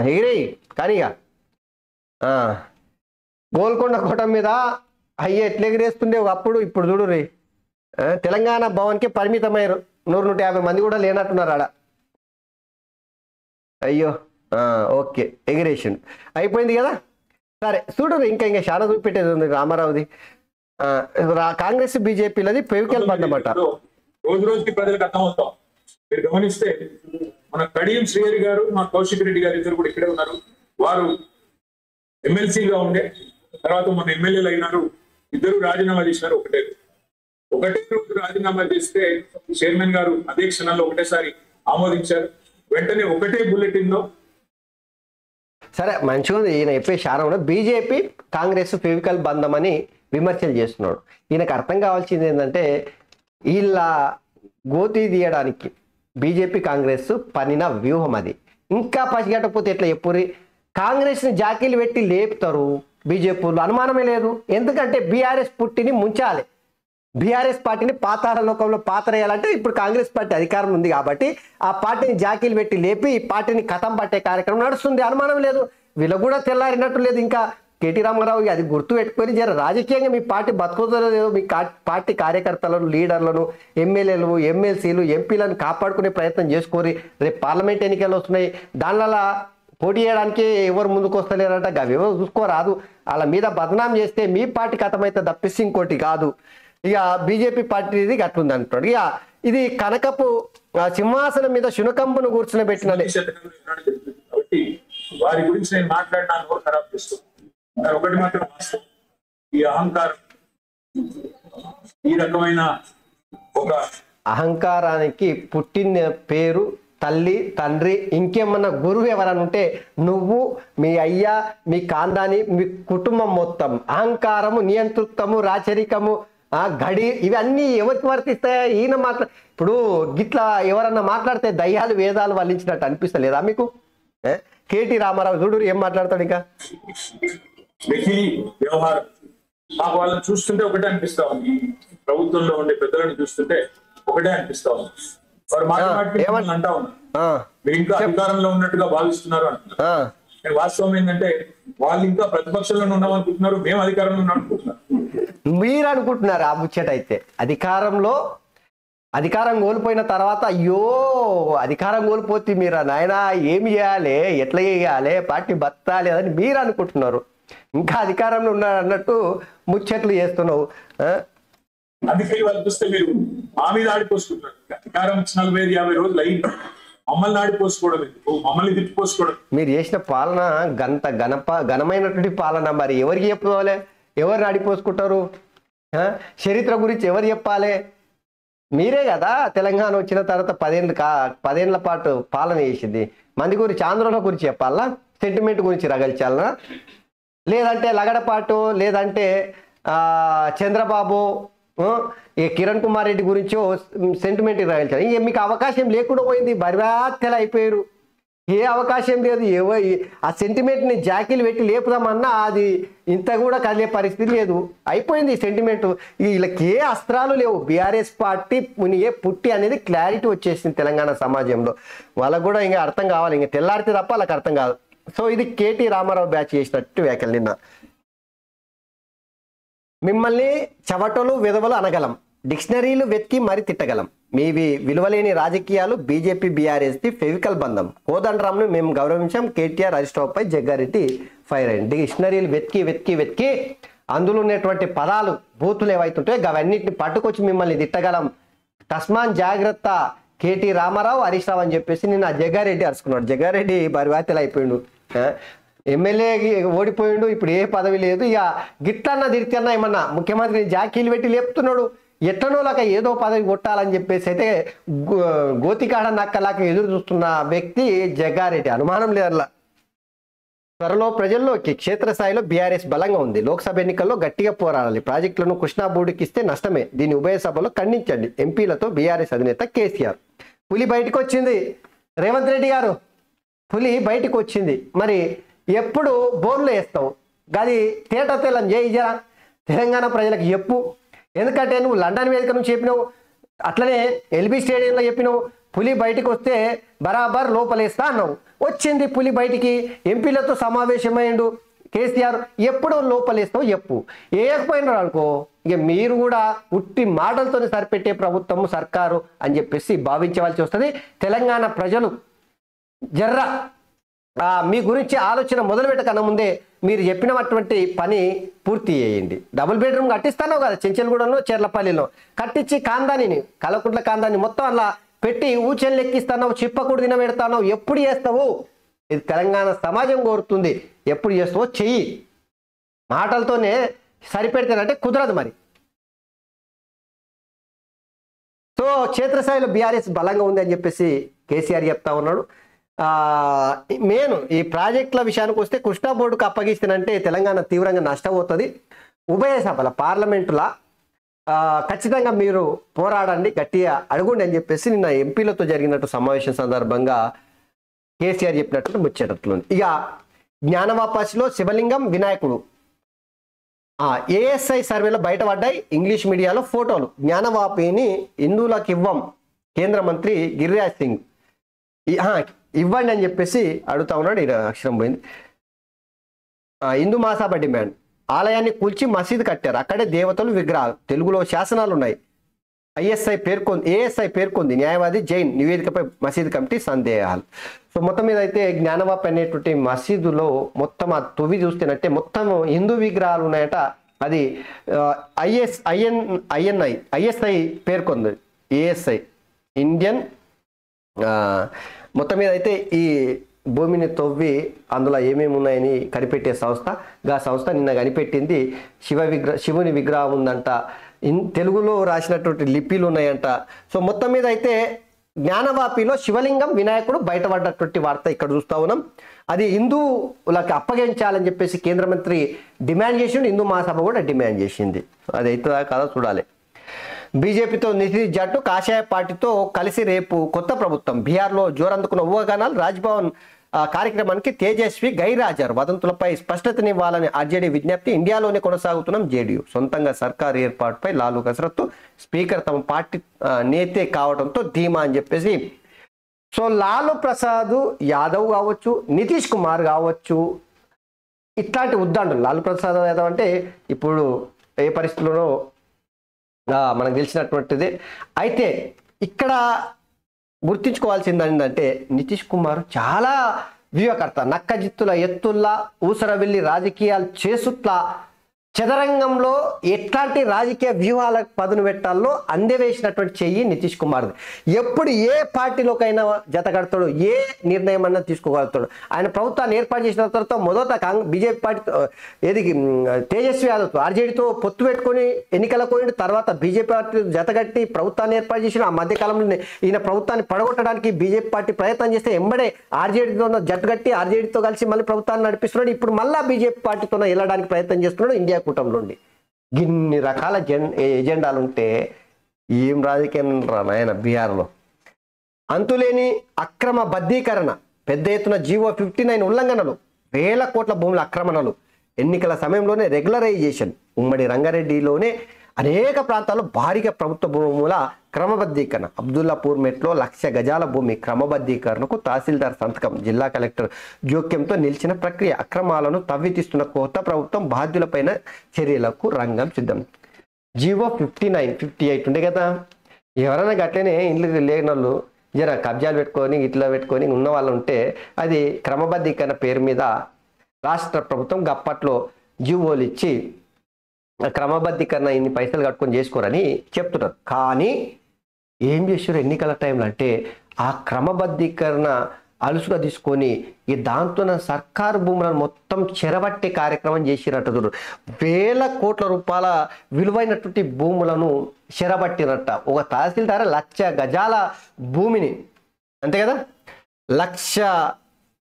ఎగిరేయి కానీగా గోల్కొండ కోట మీద అయ్యే ఎట్లా ఎగిరేస్తుండే ఒకప్పుడు. ఇప్పుడు చూడు తెలంగాణ భవన్కి పరిమితమయ్యారు. 100-150 మంది కూడా లేనట్టున్నారు ఆడ. అయ్యో ఓకే ఎగిరేషన్ అయిపోయింది కదా. సరే చూడు ఇంకా చాలా చూపెట్టేది ఉంది రామారావుది. కాంగ్రెస్ బీజేపీలది పెవికల్ బంధమట. రోజు రోజుకి ప్రజలకు అర్థమవుతాం. మీరు గమనిస్తే మన కడియం శ్రీహరి గారు మా కౌశిక్ రెడ్డి గారు ఇద్దరు కూడా ఇక్కడే ఉన్నారు. వారు ఎమ్మెల్సీగా ఉండే తర్వాత మన ఎమ్మెల్యేలు అయినారు. ఇద్దరు రాజీనామా చేసినారు. ఒకటే రోజు రాజీనామా చేస్తే చైర్మన్ గారు అదే క్షణంలో ఒకటేసారి ఆమోదించారు. వెంటనే ఒకటే బులెటిన్ లో సరే మంచిగా ఉంది. ఈయన చెప్పే శారంలో బీజేపీ కాంగ్రెస్ ఫెవికల్ బంధం అని విమర్శలు చేస్తున్నాడు. ఈయనకు అర్థం కావాల్సింది ఏంటంటే వీళ్ళ గోతి తీయడానికి బీజేపీ కాంగ్రెస్ పనిన వ్యూహం అది. ఇంకా పసిగట్టకపోతే ఎట్లా చెప్పుర్రి కాంగ్రెస్ని జాకీలు పెట్టి లేపుతారు బీజేపీలో అనుమానమే లేదు. ఎందుకంటే బీఆర్ఎస్ పుట్టిని ముంచాలి. బీఆర్ఎస్ పార్టీని పాతాళ లోకంలో పాతరేయాలంటే ఇప్పుడు కాంగ్రెస్ పార్టీ అధికారం ఉంది కాబట్టి ఆ పార్టీని జాకీలు పెట్టి లేపి ఈ పార్టీని కథం పట్టే కార్యక్రమం నడుస్తుంది. అనుమానం లేదు. వీళ్ళకు కూడా తెల్లారినట్టు లేదు. ఇంకా కేటీ రామారావు అది గుర్తు పెట్టుకొని జర రాజకీయంగా మీ పార్టీ బతుకుతుందో మీ పార్టీ కార్యకర్తలను లీడర్లను ఎమ్మెల్యేలు ఎమ్మెల్సీలు ఎంపీలను కాపాడుకునే ప్రయత్నం చేసుకోరి. రేపు పార్లమెంట్ ఎన్నికలు వస్తున్నాయి. దానివల్ల పోటీ చేయడానికి ఎవరు ముందుకు వస్తలేరంట. అవేవో చూసుకోరాదు. వాళ్ళ మీద బదనాం చేస్తే మీ పార్టీ కథమైతే తప్పిస్తే ఇంకోటి కాదు. ఇక బీజేపీ పార్టీది అట్లుంది అంటున్నాడు. ఇక ఇది కనకపు సింహాసనం మీద శునకంబును కూర్చుని పెట్టినది. వారి గురించి నేను మాట్లాడినా నోరు ఖరాబ్ చేస్తాను. ఒకటి మాత్రం వాస్తవం, ఈ అహంకారం ఈ రకమైన ఒక అహంకారానికి పుట్టిన పేరు తల్లి తండ్రి ఇంకేమన్నా గురువు ఎవరని ఉంటే నువ్వు మీ అయ్యా మీ కాందాని మీ కుటుంబం మొత్తం. అహంకారము నియంతృత్వము రాచరికము గడి ఇవన్నీ ఎవరికి వర్తిస్తాయా? ఈయన ఇప్పుడు గిట్లా ఎవరన్నా మాట్లాడితే దయ్యాలు వేదాలు వల్లించినట్టు అనిపిస్తలేదా మీకు? కేటీ రామారావు చూడు ఏం మాట్లాడతాడు. ఇంకా వ్యవహారం మాకు వాళ్ళని చూస్తుంటే ఒకటే అనిపిస్తా ఉంది, ప్రభుత్వంలో ఉండే పెద్దలను చూస్తుంటే ఒకటే అనిపిస్తా ఉంది. వారు మాట్లాడి అంటా ఉన్నారు మీరు ఇంకా అధికారంలో ఉన్నట్టుగా భావిస్తున్నారు అంటున్నారు. వాస్తవం ఏంటంటే వాళ్ళు ఇంకా ప్రతిపక్షంలో ఉన్నాం అనుకుంటున్నారు, మేము అధికారంలో ఉన్నాం అనుకుంటున్నారు. మీరు అనుకుంటున్నారు ఆ ముచ్చట అయితే అధికారం కోల్పోయిన తర్వాత అయ్యో అధికారం కోల్పోతే మీరు నాయన ఏమి చేయాలి, ఎట్లా చేయాలి, పార్టీ బతాలి అని మీరు అనుకుంటున్నారు. ఇంకా అధికారంలో ఉన్నారు అన్నట్టు ముచ్చట్లు చేస్తున్నావు. అందుకని వాళ్ళు చూస్తే మీరు మా మీద ఆడిపోసుకుంటున్నారు. అధికారం 40-50 రోజులు అయింది, మమ్మల్ని ఆడిపోసుకోవడం ఎందుకు, మమ్మల్ని తిప్పిపోసుకోవడం. మీరు చేసిన పాలన ఘనమైనటువంటి పాలన, మరి ఎవరికి చెప్పుకోవాలి, ఎవరిని ఆడిపోసుకుంటారు? చరిత్ర గురించి ఎవరు చెప్పాలి? మీరే కదా తెలంగాణ వచ్చిన తర్వాత 10 ఏళ్ల పాటు పాలన చేసింది. మంది గురించి ఆంధ్రలో గురించి చెప్పాలా, సెంటిమెంట్ గురించి రగల్చాలనా, లేదంటే లగడపాటు, లేదంటే చంద్రబాబు ఈ కిరణ్ కుమార్ రెడ్డి గురించి సెంటిమెంట్ రగల్చాలి? ఇంక మీకు అవకాశం లేకుండా పోయింది, బరివాత్తెలు అయిపోయారు. ఏ అవకాశం లేదు. ఆ సెంటిమెంట్ని జాకీలు పెట్టి లేపుదామన్నా అది ఇంత కూడా కదిలే పరిస్థితి లేదు. అయిపోయింది సెంటిమెంట్. వీళ్ళకి ఏ అస్త్రాలు లేవు. బీఆర్ఎస్ పార్టీ ఏ పుట్టి అనేది క్లారిటీ వచ్చేసింది తెలంగాణ సమాజంలో. వాళ్ళకు కూడా ఇంకా అర్థం కావాలి, ఇంకా తెల్లారితే తప్ప వాళ్ళకి అర్థం కాదు. సో ఇది కేటీ రామారావు బ్యాచ్ చేసినట్టు వ్యాఖ్యలు. నిన్న మిమ్మల్ని చవటలు విధవలు అనగలం, డిక్షనరీలు వెతికి మరి తిట్టగలం, మీవి విలువలేని రాజకీయాలు బీజేపీ బీఆర్ఎస్ది ఫెవికల్ బంధం, కోదండరాంను మేము గౌరవించాం, కేటీఆర్ అరిస్టాపై జగ్గారెడ్డి ఫైర్ అయింది. డిక్షనరీలు వెతికి అందులో ఉన్నటువంటి పదాలు బూతులు ఏవైతుంటాయో అవన్నిటిని పట్టుకొచ్చి మిమ్మల్ని తిట్టగలం, తస్మాన్ జాగ్రత్త కేటీ రామారావు హరీష్ రావు అని చెప్పేసి నిన్న జగ్గారెడ్డి అరుచుకున్నాడు. జగ్గారెడ్డి బరివాతెలు అయిపోయిండు, ఎమ్మెల్యే ఓడిపోయిండు, ఇప్పుడు ఏ పదవి లేదు. ఇక గిట్లన్నా తిరిగితేన్నా ఏమన్నా ముఖ్యమంత్రిని జాకీలు పెట్టి లేపుతున్నాడు. ఎట్లనోలాక ఏదో పదవి కొట్టాలని చెప్పేసి అయితే గోతికాడ నక్కలాక ఎదురు చూస్తున్న వ్యక్తి జగ్గారెడ్డి, అనుమానం లేదల్లా. త్వరలో ప్రజల్లోకి క్షేత్రస్థాయిలో బీఆర్ఎస్ బలంగా ఉంది, లోక్సభ ఎన్నికల్లో గట్టిగా పోరాడాలి, ప్రాజెక్టులను కృష్ణా బోర్డుకి ఇస్తే నష్టమే, దీన్ని ఉభయ సభలో ఖండించండి, ఎంపీలతో బీఆర్ఎస్ అధినేత కేసీఆర్. పులి బయటకు వచ్చింది, రేవంత్ రెడ్డి గారు పులి బయటకు వచ్చింది. మరి ఎప్పుడు బోర్లు వేస్తావు? గది తేట తెల్లని జరా తెలంగాణ ప్రజలకు చెప్పు. ఎందుకంటే నువ్వు లండన్ వేదిక నుంచి చెప్పినావు, అట్లనే ఎల్బీ స్టేడియంలో చెప్పినావు, పులి బయటికి వస్తే బరాబర్ లోపలేస్తా అన్నావు. వచ్చింది పులి బయటికి, ఎంపీలతో సమావేశమైండు కేసీఆర్. ఎప్పుడు లోపలేస్తావు చెప్పు. వేయకపోయినారు అనుకో ఇక మీరు కూడా ఉట్టి మాటలతోనే సరిపెట్టే ప్రభుత్వము సర్కారు అని చెప్పేసి భావించవలసి వస్తుంది. తెలంగాణ ప్రజలు జర్ర మీ గురించి ఆలోచన మొదలు పెట్టకన్నా ముందే మీరు చెప్పినటువంటి పని పూర్తి చేయండి. డబుల్ బెడ్రూమ్ కట్టిస్తానో కదా చెంచల్గూడలో, చెర్లపల్లిలో కట్టించి కాందానిని, కలకుంట్ల కాందాన్ని మొత్తం అలా పెట్టి ఊచెలు లెక్కిస్తావు, చిప్పకూడు తినబెడతావు. ఎప్పుడు చేస్తావు? ఇది తెలంగాణ సమాజం కోరుతుంది. ఎప్పుడు చేస్తావో చెయ్యి. మాటలతోనే సరిపెడితేనంటే కుదరదు మరి. సో క్షేత్రస్థాయిలో బీఆర్ఎస్ బలంగా ఉంది అని చెప్పేసి కేసీఆర్ చెప్తా ఉన్నాడు. మెయిన్ ఈ ప్రాజెక్టుల విషయానికి వస్తే కృష్ణా బోర్డుకు అప్పగిస్తేనంటే తెలంగాణ తీవ్రంగా నష్టపోతుంది. ఉభయ సభల పార్లమెంటులా ఖచ్చితంగా మీరు పోరాడండి, గట్టిగా అడుగుండి అని చెప్పేసి నిన్న ఎంపీలతో జరిగినట్టు సమావేశం సందర్భంగా కేసీఆర్ చెప్పినట్టు ముచ్చేటట్లుంది. ఇక జ్ఞానవాపాసిలో శివలింగం వినాయకుడు ఏఎస్ఐ సర్వేలో బయటపడ్డాయి ఇంగ్లీష్ మీడియాలో ఫోటోలు. జ్ఞానవాపిని హిందువులకు ఇవ్వం, కేంద్ర మంత్రి గిరిరాజ్ సింగ్ ఇవ్వండి అని చెప్పేసి అడుగుతా ఉన్నాడు. ఈ అక్షరం పోయింది. హిందూ మహాసభ డిమాండ్, ఆలయాన్ని కూల్చి మసీదు కట్టారు, అక్కడే దేవతలు విగ్రహాలు, తెలుగులో శాసనాలు ఉన్నాయి. ఏఎస్ఐ పేర్కొంది, న్యాయవాది జైన్ నివేదికపై మసీదు కమిటీ సందేహాలు. సో మొత్తం మీద అయితే జ్ఞానవాపి అనేటువంటి మసీదులో మొత్తం ఆ తొవ్వి చూస్తేనంటే మొత్తం హిందూ విగ్రహాలు ఉన్నాయట. అది ఐఎస్ఐ పేర్కొంది, ఏఎస్ఐ ఇండియన్. మొత్తం మీద అయితే ఈ భూమిని తవ్వి అందులో ఏమేమి ఉన్నాయని కనిపెట్టే సంస్థ, ఆ సంస్థ నిన్న కనిపెట్టింది శివుని విగ్రహం ఉందంట, తెలుగులో రాసినటువంటి లిపిలు ఉన్నాయంట. సో మొత్తం మీద అయితే జ్ఞానవాపిలో శివలింగం వినాయకుడు బయటపడ్డటువంటి వార్త ఇక్కడ చూస్తా ఉన్నాం. అది హిందువులకు అప్పగించాలని చెప్పేసి కేంద్ర మంత్రి డిమాండ్ చేసిండు, హిందూ మహాసభ కూడా డిమాండ్ చేసింది. అది అవుతుందా కదా చూడాలి. బీజేపీతో నితీష్ జట్టు కాషాయ పార్టీతో కలిసి రేపు కొత్త ప్రభుత్వం. బీహార్లో జోరందుకున్న ఊహాగానాలు, రాజ్భవన్ కార్యక్రమానికి తేజస్వి గైరాజారు. వదంతులపై స్పష్టతనివ్వాలని ఆర్జేడీ విజ్ఞప్తి. ఇండియాలోనే కొనసాగుతున్నాం జేడీయూ. సొంతంగా సర్కారు ఏర్పాటుపై లాలు కసరత్తు. స్పీకర్ తమ పార్టీ నేతే కావడంతో ధీమా అని చెప్పేసి. సో లాలు ప్రసాద్ యాదవ్ కావచ్చు, నితీష్ కుమార్ కావచ్చు, ఇట్లాంటి ఉద్దండులు. లాలు ప్రసాద్ యాదవ్ అంటే ఇప్పుడు ఏ పరిస్థితుల్లోనో మనకు తెలిసినటువంటిది. అయితే ఇక్కడ గుర్తించుకోవాల్సింది ఏంటంటే నితీష్ కుమార్ చాలా వ్యూహకర్త. నక్కజిత్తుల ఎత్తుల్లా ఊసరవెల్లి రాజకీయాలు చేసుట్లా చదరంగంలో ఎట్లాంటి రాజకీయ వ్యూహాలకు పదును పెట్టాలో అందవేసినటువంటి చెయ్యి నితీష్ కుమార్. ఎప్పుడు ఏ పార్టీలోకైనా జత కడతాడు, ఏ నిర్ణయం అన్నా తీసుకోగలుగుతాడు. ఆయన ప్రభుత్వాన్ని ఏర్పాటు చేసిన తర్వాత మొదట బీజేపీ పార్టీ ఏది తేజస్వి యాదవ్ ఆర్జేడీతో పొత్తు పెట్టుకొని ఎన్నికలకు పోయిండు. తర్వాత బీజేపీ పార్టీ జతగట్టి ప్రభుత్వాన్ని ఏర్పాటు చేసిన. ఆ మధ్యకాలంలో ఈయన ప్రభుత్వాన్ని పడగొట్టడానికి బీజేపీ పార్టీ ప్రయత్నం చేస్తే ఎంబడే ఆర్జేడీతో జట్టుగట్టి ఆర్జేడీతో కలిసి మళ్ళీ ప్రభుత్వాన్ని నడిపిస్తున్నాడు. ఇప్పుడు మళ్ళీ బీజేపీ పార్టీతో వెళ్ళడానికి ప్రయత్నం చేస్తున్నాడు ఇండియా కూటమిలో ఉండి. ఇన్ని రకాల ఎజెండాలు ఉంటే ఏం రాజకీయం నాయన బీహార్లో. అంతులేని అక్రమ బద్దీకరణ, పెద్ద ఎత్తున జీవో 59 ఉల్లంఘనలు, వేల కోట్ల భూముల ఆక్రమణలు, ఎన్నికల సమయంలోనే రెగ్యులరైజేషన్. ఉమ్మడి రంగారెడ్డిలోనే అనేక ప్రాంతాల్లో భారీగా ప్రభుత్వ భూముల క్రమబద్ధీకరణ. అబ్దుల్లాపూర్ మెట్లో 1,00,000 గజాల భూమి క్రమబద్ధీకరణకు తహసీల్దార్ సంతకం. జిల్లా కలెక్టర్ జోక్యంతో నిలిచిన ప్రక్రియ. అక్రమాలను తవ్వితీస్తున్న కొత్త ప్రభుత్వం బాధ్యులపైన చర్యలకు రంగం సిద్ధం. జీవో 59, 58 ఉండే కదా. ఎవరైనా గట్లనే ఇండ్లు లేని వాళ్ళు జర కబ్జాలు పెట్టుకొని ఇట్లా పెట్టుకొని ఉన్న వాళ్ళు ఉంటే అది క్రమబద్ధీకరణ పేరు మీద రాష్ట్ర ప్రభుత్వం గప్పట్లో జీవోలు ఇచ్చి క్రమబద్ధీకరణ ఇన్ని పైసలు కట్టుకొని చేసుకోరని చెప్తున్నారు. కానీ ఏం చేశారు ఎన్నికల టైంలో అంటే ఆ క్రమబద్ధీకరణ అలుసుగా తీసుకొని ఈ దాంతో సర్కారు భూములను మొత్తం చెరబట్టే కార్యక్రమం చేసిరట. చూడు, వేల కోట్ల రూపాయల విలువైనటువంటి భూములను చెరబట్టినట్ట. ఒక తహసీల్దార్ 1,00,000 గజాల భూమిని, అంతే కదా, 1,00,000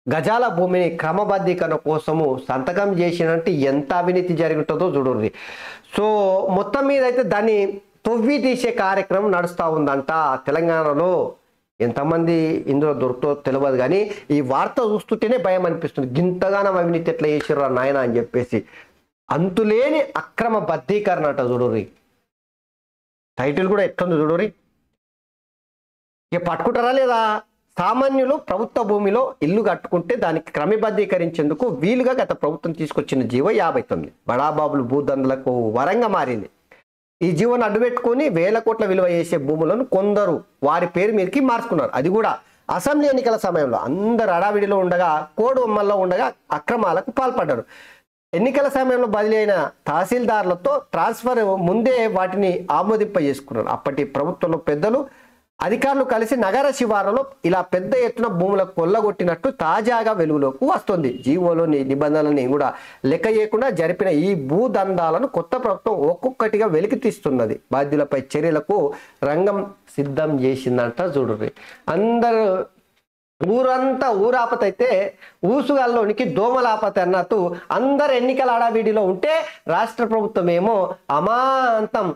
గజాల భూమిని క్రమబద్ధీకరణ కోసము సంతకం చేసినట్టు ఎంత అవినీతి జరుగుతుందో చూడండి. సో మొత్తం మీద అయితే దాన్ని తొవ్వి తీసే కార్యక్రమం నడుస్తూ ఉందంట తెలంగాణలో. ఎంతమంది ఇందులో దొరుకుతో తెలియదు కానీ ఈ వార్త చూస్తుంటేనే భయం అనిపిస్తుంది. గింతగానం అవినీతి ఎట్లా చేసిర్రా నాయన అని చెప్పేసి. అంతులేని అక్రమ బద్ధీకరణ అట చూడుర్రి. టైటిల్ కూడా ఎట్లుంది చూడుర్రి. ఇక పట్టుకుంటారా లేదా? సామాన్యులు ప్రభుత్వ భూమిలో ఇల్లు కట్టుకుంటే దానికి క్రమబద్ధీకరించేందుకు వీలుగా గత ప్రభుత్వం తీసుకొచ్చిన జీవో 59 బడాబాబులు భూదండలకు వరంగా మారింది. ఈ జీవోను అడ్డుపెట్టుకొని వేల కోట్ల విలువ చేసే భూములను కొందరు వారి పేరు మీదకి మార్చుకున్నారు. అది కూడా అసెంబ్లీ ఎన్నికల సమయంలో అందరు అడావిడిలో ఉండగా, కోడ్ ఉమ్మల్లో ఉండగా అక్రమాలకు పాల్పడ్డారు. ఎన్నికల సమయంలో బదిలీ అయిన తహసీల్దార్లతో ట్రాన్స్ఫర్ ముందే వాటిని ఆమోదింప చేసుకున్నారు. అప్పటి ప్రభుత్వంలో పెద్దలు అధికారులు కలిసి నగర శివారులో ఇలా పెద్ద ఎత్తున భూములకు కొల్లగొట్టినట్టు తాజాగా వెలుగులోకి వస్తుంది. జీవోలోని నిబంధనలని కూడా లెక్క చేయకుండా జరిపిన ఈ భూదందాలను కొత్త ప్రభుత్వం ఒక్కొక్కటిగా వెలికి తీస్తున్నది. బాధ్యులపై చర్యలకు రంగం సిద్ధం చేసిందంట చూడుర్రి. అందరూ ఊరంతా ఊరాపత అయితే ఊసుగాల్లోనికి దోమలాపత అన్నట్టు అందరు ఎన్నికల ఆడావిడిలో ఉంటే రాష్ట్ర ప్రభుత్వం ఏమో అమాంతం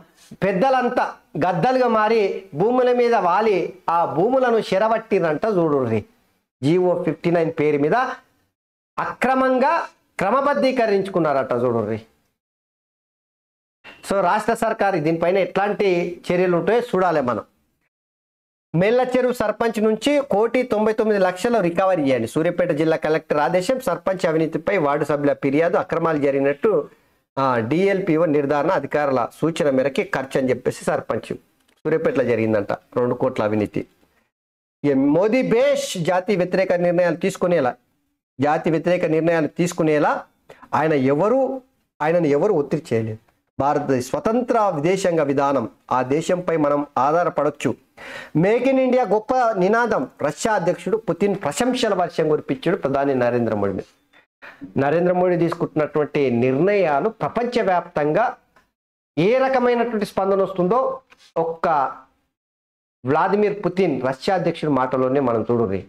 పెద్దలంతా గద్దలుగా మారి భూముల మీద వాలి ఆ భూములను చెరబట్టిరంట చూడుర్రి. జీవో 59 పేరు మీద అక్రమంగా క్రమబద్ధీకరించుకున్నారట చూడుర్రి. సో రాష్ట్ర సర్కారు దీనిపైన ఎట్లాంటి చర్యలు ఉంటాయో చూడాలి మనం. మెల్ల చెరువు సర్పంచ్ నుంచి 1,99,00,000 రికవరీ చేయండి. సూర్యాపేట జిల్లా కలెక్టర్ ఆదేశం. సర్పంచ్ అవినీతిపై వార్డు సభ్యుల ఫిర్యాదు. అక్రమాలు జరిగినట్టు డిఎల్పిఓ నిర్ధారణ. అధికారుల సూచన మేరకి ఖర్చు అని చెప్పేసి సర్పంచ్ సూర్యాపేటలో జరిగిందంట 2 కోట్ల అవినీతి. మోదీ బేష్ జాతి వ్యతిరేక నిర్ణయాలు తీసుకునేలా ఆయనను ఎవరు ఒత్తిడి చేయలేదు. భారత స్వతంత్ర విదేశాంగ విధానం, ఆ దేశంపై మనం ఆధారపడవచ్చు. మేక్ ఇన్ ఇండియా గొప్ప నినాదం. రష్యా అధ్యక్షుడు పుతిన్ ప్రశంసల వర్షం కురిపించాడు ప్రధాని నరేంద్ర మోడీ. నరేంద్ర మోడీ తీసుకుంటున్నటువంటి నిర్ణయాలు ప్రపంచవ్యాప్తంగా ఏ రకమైనటువంటి స్పందన వస్తుందో ఒక్క వ్లాదిమిర్ పుతిన్ రష్యా అధ్యక్షుడి మాటలోనే మనం చూడుర్రి.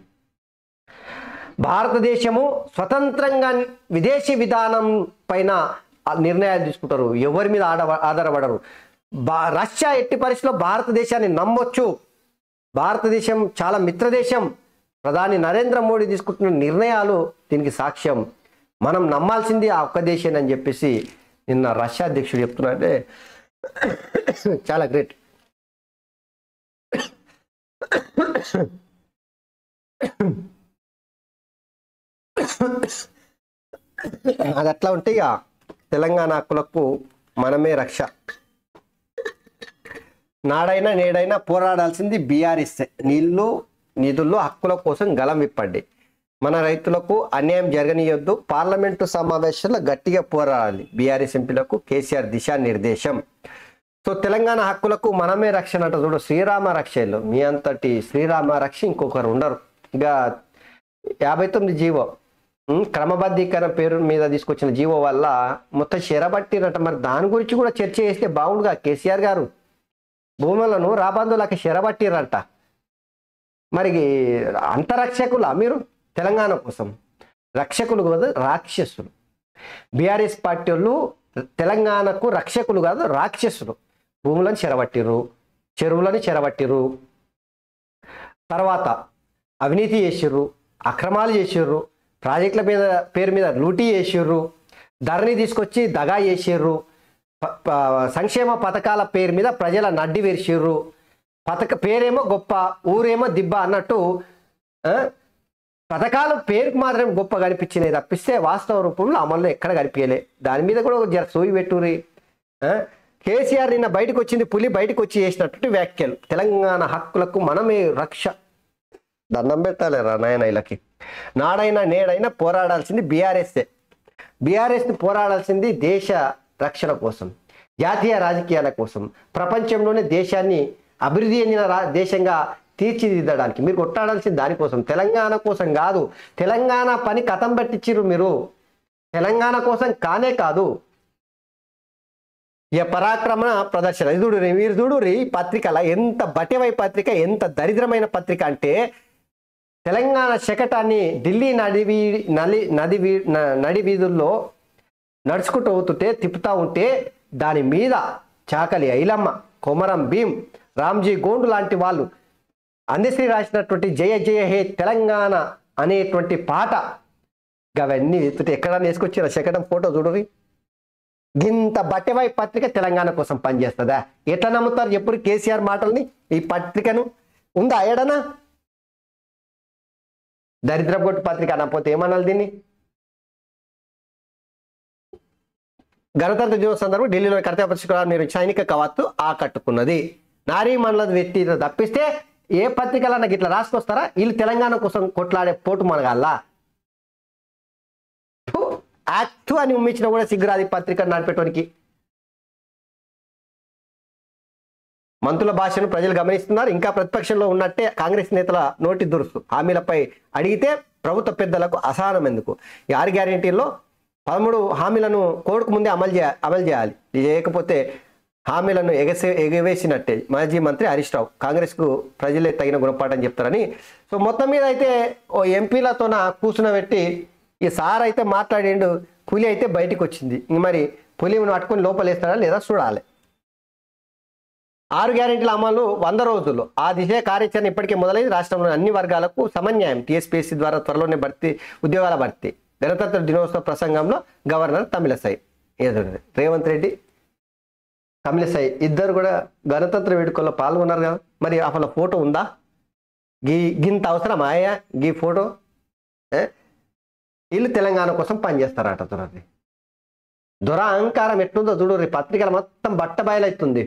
భారతదేశము స్వతంత్రంగా విదేశీ విధానం పైన నిర్ణయాలు తీసుకుంటారు, ఎవరి మీద ఆధారపడరు. రష్యా ఎట్టి పరిస్థితుల్లో భారతదేశాన్ని నమ్మొచ్చు. భారతదేశం చాలా మిత్రదేశం. ప్రధాని నరేంద్ర మోడీ తీసుకుంటున్న నిర్ణయాలు దీనికి సాక్ష్యం. మనం నమ్మాల్సింది ఆ ఒక్క దేశం అని చెప్పేసి నిన్న రష్యా అధ్యక్షుడు చెప్తున్నారంటే చాలా గ్రేట్. అది అట్లా ఉంటే ఇక తెలంగాణ హక్కులకు మనమే రక్ష. నాడైనా నేడైనా పోరాడాల్సింది బీఆర్ఎస్. నీళ్లు నిధుల్లో హక్కుల కోసం గలం విప్పండి. మన రైతులకు అన్యాయం జరగనీయొద్దు. పార్లమెంటు సమావేశాల్లో గట్టిగా పోరాడాలి. బీఆర్ఎస్ ఎంపీలకు కేసీఆర్ దిశానిర్దేశం. సో తెలంగాణ హక్కులకు మనమే రక్షణ అంట చూడు. శ్రీరామ రక్షలు మీ అంతటి శ్రీరామ రక్ష ఇంకొకరు ఉండరు. ఇక 59 జీవో క్రమబద్ధీకరణ పేరు మీద తీసుకొచ్చిన జీవో వల్ల మొత్తం చెరబట్టిరట. మరి దాని గురించి కూడా చర్చ చేస్తే బాగుండుగా. కేసీఆర్ గారు భూములను రాబందులకు చెరబట్టిరంట. మరి అంతరక్షకులా మీరు తెలంగాణ కోసం? రక్షకులు కాదు రాక్షసులు. బీఆర్ఎస్ పార్టీ వాళ్ళు తెలంగాణకు రక్షకులు కాదు రాక్షసులు. భూములను చెరబట్టిర్రు, చెరువులను చెరబట్టిర్రు, తర్వాత అవినీతి చేసిర్రు, అక్రమాలు చేసిర్రు, ప్రాజెక్టుల మీద పేరు మీద లూటీ చేసిర్రు, ధరణి తీసుకొచ్చి దగా చేసిర్రు, సంక్షేమ పథకాల పేరు మీద ప్రజల నడ్డి విరిచిర్రు. పేరేమో గొప్ప, ఊరేమో దిబ్బ అన్నట్టు పథకాలు పేరుకు మాత్రం గొప్ప కనిపించినాయి తప్పిస్తే వాస్తవ రూపంలో అమల్లో ఎక్కడ కనిపించలే. దాని మీద కూడా జర సోయి పెట్టుర్రి. కేసీఆర్ నిన్న బయటకు వచ్చింది, పులి బయటకు వచ్చి చేసినట్టు వ్యాఖ్యలు. తెలంగాణ హక్కులకు మనమే రక్ష. దండం పెట్టాలేరా నాయన వీళ్ళకి. నాడైనా నేడైనా పోరాడాల్సింది బీఆర్ఎస్ఏ. బీఆర్ఎస్ని పోరాడాల్సింది దేశ రక్షణ కోసం, జాతీయ రాజకీయాల కోసం, ప్రపంచంలోనే దేశాన్ని అభివృద్ధి చెందిన దేశంగా తీర్చిదిద్దడానికి. మీరు కొట్టాడాల్సింది దానికోసం, తెలంగాణ కోసం కాదు. తెలంగాణ పని కథం పట్టించిర్రు మీరు. తెలంగాణ కోసం కానే కాదు. ఇక పరాక్రమణ ప్రదర్శన ఇది చూడు. మీరు చూడు ఈ పత్రికల ఎంత బటెవై పత్రిక, ఎంత దరిద్రమైన పత్రిక అంటే తెలంగాణ శకటాన్ని ఢిల్లీ నడి వీధుల్లో నడుచుకుంటూ అవుతుంటే తిప్పుతూ ఉంటే దాని మీద చాకలి ఐలమ్మ, కొమరం భీం, రామ్జీ గోండు లాంటి వాళ్ళు అందశ్రీ రాసినటువంటి జయ జయ హే తెలంగాణ అనేటువంటి పాట అవన్నీ ఎత్తుతే ఎక్కడన్నా వేసుకొచ్చిన శకటం ఫోటో చూడరి. గింత బట్టెవై పత్రిక తెలంగాణ కోసం పనిచేస్తుందా? ఎట్లా నమ్ముతారు ఎప్పుడు కేసీఆర్ మాటల్ని? ఈ పత్రికను ఉందా ఏడనా? దరిద్రపు పత్రిక అనకపోతే ఏమనాలి దీన్ని? గణతంత్ర దినోత్సవం సందర్భంగా ఢిల్లీలో కర్తవ్య పరిష్కారం మీరు సైనిక కవాతు ఆకట్టుకున్నది. నారీ మండల వ్యక్తి తప్పిస్తే ఏ పత్రికలన్నా ఇట్లా రాసుకొస్తారా? వీళ్ళు తెలంగాణ కోసం కొట్లాడే పోటు మనగాల్లా. యాక్ట్ అని ఉమ్మించినా కూడా సిగ్గురాది పత్రిక నడిపేటోనికి. మంత్రుల భాషను ప్రజలు గమనిస్తున్నారు. ఇంకా ప్రతిపక్షంలో ఉన్నట్టే కాంగ్రెస్ నేతల నోటి దురుసు. హామీలపై అడిగితే ప్రభుత్వ పెద్దలకు అసహనం ఎందుకు? ఈ 6 గ్యారెంటీల్లో 13 హామీలను కోర్టుకు ముందే అమలు చేయాలి. చేయకపోతే హామీలను ఎగవేసినట్టే. మాజీ మంత్రి హరీష్ రావు కాంగ్రెస్కు ప్రజలే తగిన గుణపాఠం చెప్తారని. సో మొత్తం మీద అయితే ఓ ఎంపీలతోన కూర్చునబెట్టి ఈ సార్ అయితే మాట్లాడిండు. పులి అయితే బయటికి వచ్చింది. మరి పులిని పట్టుకొని లోపలేస్తాడా లేదా చూడాలి. 6 గ్యారెంటీల అమలు 100 రోజుల్లో ఆ దిశ కార్యాచరణ ఇప్పటికే మొదలైంది. రాష్ట్రంలోని అన్ని వర్గాలకు సమన్యాయం. టీఎస్పీఎస్సీ ద్వారా త్వరలోనే ఉద్యోగాల భర్తీ. గణతంత్ర దినోత్సవ ప్రసంగంలో గవర్నర్ తమిళసై రేవంత్ రెడ్డి, తమిళసై ఇద్దరు కూడా గణతంత్ర వేడుకల్లో పాల్గొన్నారు కదా. మరి అసలు ఫోటో ఉందా? గింత అవసరం ఆయా గీ ఫోటో? వీళ్ళు తెలంగాణ కోసం పనిచేస్తారట. దొర అహంకారం ఎట్లుందో చూడు. పత్రికలు మొత్తం బట్టబయలవుతుంది.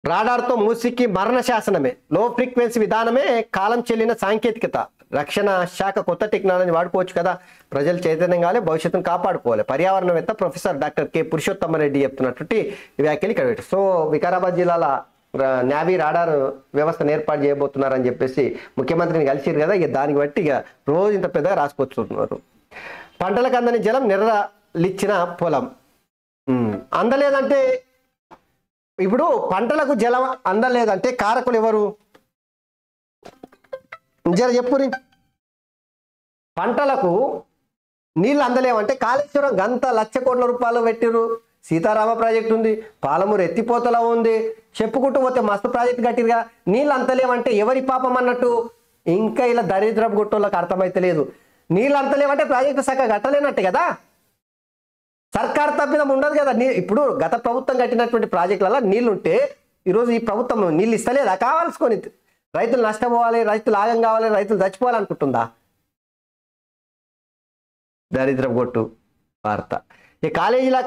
రాడార్తో మూసికి మరణ శాసనమే, లో ఫ్రీక్వెన్సీ విధానమే కాలం చెల్లిన సాంకేతికత. రక్షణ శాఖ కొత్త టెక్నాలజీ వాడుకోవచ్చు కదా. ప్రజలు చైతన్యం కావాలి, భవిష్యత్తును కాపాడుకోవాలి. పర్యావరణవేత్త ప్రొఫెసర్ డాక్టర్ కె పురుషోత్తమరెడ్డి చెప్తున్నటువంటి వ్యాఖ్యలు ఇక్కడ పెట్టి. సో వికారాబాద్ జిల్లాల నావీ రాడార్ వ్యవస్థను ఏర్పాటు చేయబోతున్నారని చెప్పేసి ముఖ్యమంత్రిని కలిసిరు కదా. ఇక దానికి బట్టి ఇక రోజు ఇంత పెద్దగా రాసుకొస్తున్నారు. పంటలకు అందని జలం నిరలిచ్చిన పొలం అందలేదంటే, ఇప్పుడు పంటలకు జలం అందలేదంటే కారకులు ఎవరు? జర చెప్పురి. పంటలకు నీళ్ళు అందలేమంటే కాళేశ్వరం గంత 1,00,000 కోట్ల రూపాయలు పెట్టిరు. సీతారామ ప్రాజెక్టు ఉంది, పాలమూరు ఎత్తిపోతల ఉంది, చెప్పుకుంటూ పోతే మస్తు ప్రాజెక్టు కట్టిరుగా. నీళ్ళు అంతలేమంటే ఎవరి పాపం అన్నట్టు? ఇంకా ఇలా దరిద్రపు గుట్టోళ్ళకి అర్థమైతే లేదు. నీళ్ళు అంత లేవంటే ప్రాజెక్టు చక్కగా కట్టలేనట్టే కదా. సర్కార్ తప్పిదం ఉండదు కదా. ఇప్పుడు గత ప్రభుత్వం కట్టినటువంటి ప్రాజెక్టులలో నీళ్లుంటే ఈరోజు ఈ ప్రభుత్వం నీళ్ళు ఇస్తలేదా? కావాల్సుకొని రైతులు నష్టపోవాలి, రైతులు ఆగం కావాలి, రైతులు చచ్చిపోవాలనుకుంటుందా? దరిద్రపు గొట్టు వార్త. ఈ కాలేజీల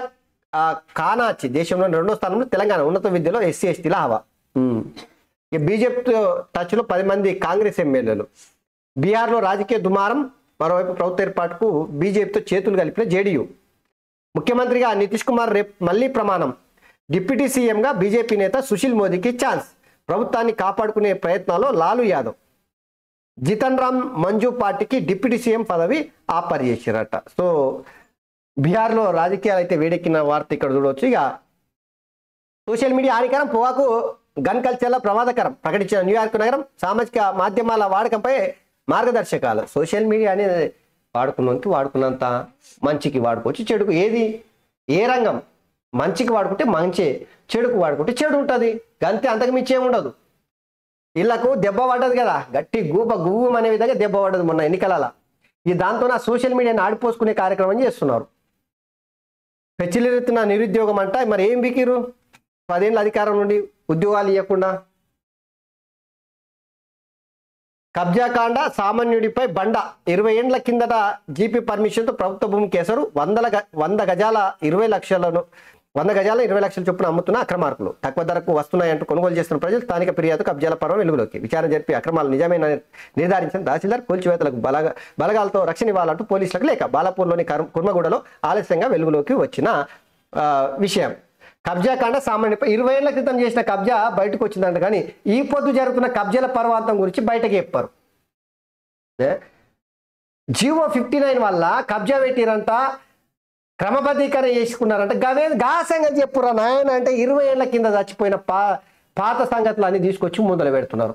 కానాచి దేశంలో 2వ స్థానంలో తెలంగాణ ఉన్నత విద్యలో ఎస్సీ ఎస్టీల హవా. ఇక బీజేపీతో టచ్లో 10 మంది కాంగ్రెస్ ఎమ్మెల్యేలు. బీహార్లో రాజకీయ దుమారం. మరోవైపు ప్రభుత్వ ఏర్పాటుకు బీజేపీతో చేతులు కలిపిన జేడీయూ. ముఖ్యమంత్రిగా నితీష్ కుమార్ రేపు మళ్లీ ప్రమాణం. డిప్యూటీ సీఎంగా బీజేపీ నేత సుశీల్ మోదీకి ఛాన్స్. ప్రభుత్వాన్ని కాపాడుకునే ప్రయత్నాల్లో లాలూ యాదవ్. జితన్ రామ్ మంజు పార్టీకి డిప్యూటీ సీఎం పదవి ఆఫర్ చేశారట. సో బీహార్లో రాజకీయాలు అయితే వేడెక్కిన వార్త ఇక్కడ చూడవచ్చు. ఇక సోషల్ మీడియా హానికరం, పొగాకు గన్ కల్చర్ల ప్రమాదకరం ప్రకటించిన న్యూయార్క్ నగరం. సామాజిక మాధ్యమాల వాడకంపై మార్గదర్శకాలు. సోషల్ మీడియా అనేది వాడుకున్నంత మంచికి వాడుకోవచ్చు, చెడుకు ఏది ఏ రంగం మంచికి వాడుకుంటే మంచి, చెడుకు వాడుకుంటే చెడు ఉంటుంది. గంతే, అంతకు మించి ఏముండదు. ఇళ్లకు దెబ్బ పడ్డది కదా, గట్టి గువ్వం అనే విధంగా దెబ్బ పడ్డది మొన్న ఎన్నికల. ఈ దాంతో నా సోషల్ మీడియాని ఆడిపోసుకునే కార్యక్రమం చేస్తున్నారు. పెచ్చిలెత్తున నిరుద్యోగం అంట. మరి ఏం బికిరు 10 ఏళ్ళ అధికారం నుండి ఉద్యోగాలు ఇవ్వకుండా. కబ్జా కాండ సామాన్యుడిపై బండ. 20 ఏళ్ల కిందట జీపీ పర్మిషన్తో ప్రభుత్వ భూమి కేసరు. 100 గజాల 20 లక్షల చొప్పున అమ్ముతున్న అక్రమార్కులు. తక్కువ ధరకు వస్తున్నాయంటూ కొనుగోలు చేస్తున్న ప్రజలు స్థానిక ఫిర్యాదు కబ్జాల పర్వం వెలుగులోకి. విచారణ జరిపి అక్రమాలు నిజమైన నిర్ధారించిన తహసీల్దార్ కూల్చివేతలకు బలగాలతో రక్షణ ఇవ్వాలంటూ పోలీసులకు లేఖ. బాలాపూర్లోని కుర్మగూడలో ఆలస్యంగా వెలుగులోకి వచ్చిన విషయం. కబ్జా కాండ సామాన్యుడిపై 20 ఏళ్ల క్రితం చేసిన కబ్జా బయటకు వచ్చిందంట. కానీ ఈ పొద్దు జరుగుతున్న కబ్జాల పర్వాంతం గురించి బయటకు చెప్పారు. జీవో 59 వల్ల కబ్జా పెట్టిరంట, క్రమబద్ధీకరణ చేసుకున్నారంట. గా సంగతి చెప్పురా నాయన అంటే 20 ఏళ్ల కింద చచ్చిపోయిన పాత సంగతులు అన్ని తీసుకొచ్చి ముందర పెడుతున్నారు.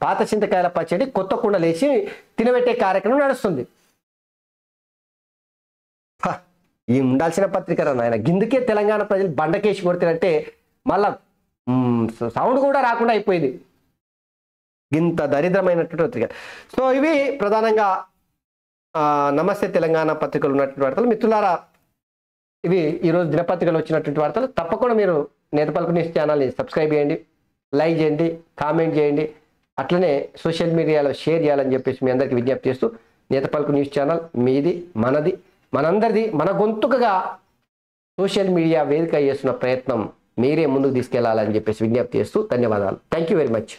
పాత చింతకాయల పచ్చడి కొత్త కుండలేసి తినబెట్టే కార్యక్రమం నడుస్తుంది. ఈ ఉండాల్సిన పత్రిక రా నాయన. గిందుకే తెలంగాణ ప్రజలు బండకేసి కొడుతున్నట్టే మళ్ళా సౌండ్ కూడా రాకుండా అయిపోయింది. ఇంత దరిద్రమైనటువంటి పత్రిక. సో ఇవి ప్రధానంగా నమస్తే తెలంగాణ పత్రికలు ఉన్నటువంటి వార్తలు. మిత్రులారా, ఇవి ఈరోజు దినపత్రికలు వచ్చినటువంటి వార్తలు. తప్పకుండా మీరు నేతపల్కు న్యూస్ ఛానల్ని సబ్స్క్రైబ్ చేయండి, లైక్ చేయండి, కామెంట్ చేయండి. అట్లనే సోషల్ మీడియాలో షేర్ చేయాలని చెప్పేసి మీ అందరికీ విజ్ఞప్తి చేస్తూ, నేతపల్కు న్యూస్ ఛానల్ మీది, మనది, మనందరిది. మన గొంతుకగా సోషల్ మీడియా వేదిక చేస్తున్న ప్రయత్నం మీరే ముందుకు తీసుకెళ్లాలని చెప్పేసి విజ్ఞప్తి చేస్తూ ధన్యవాదాలు. Thank you very much.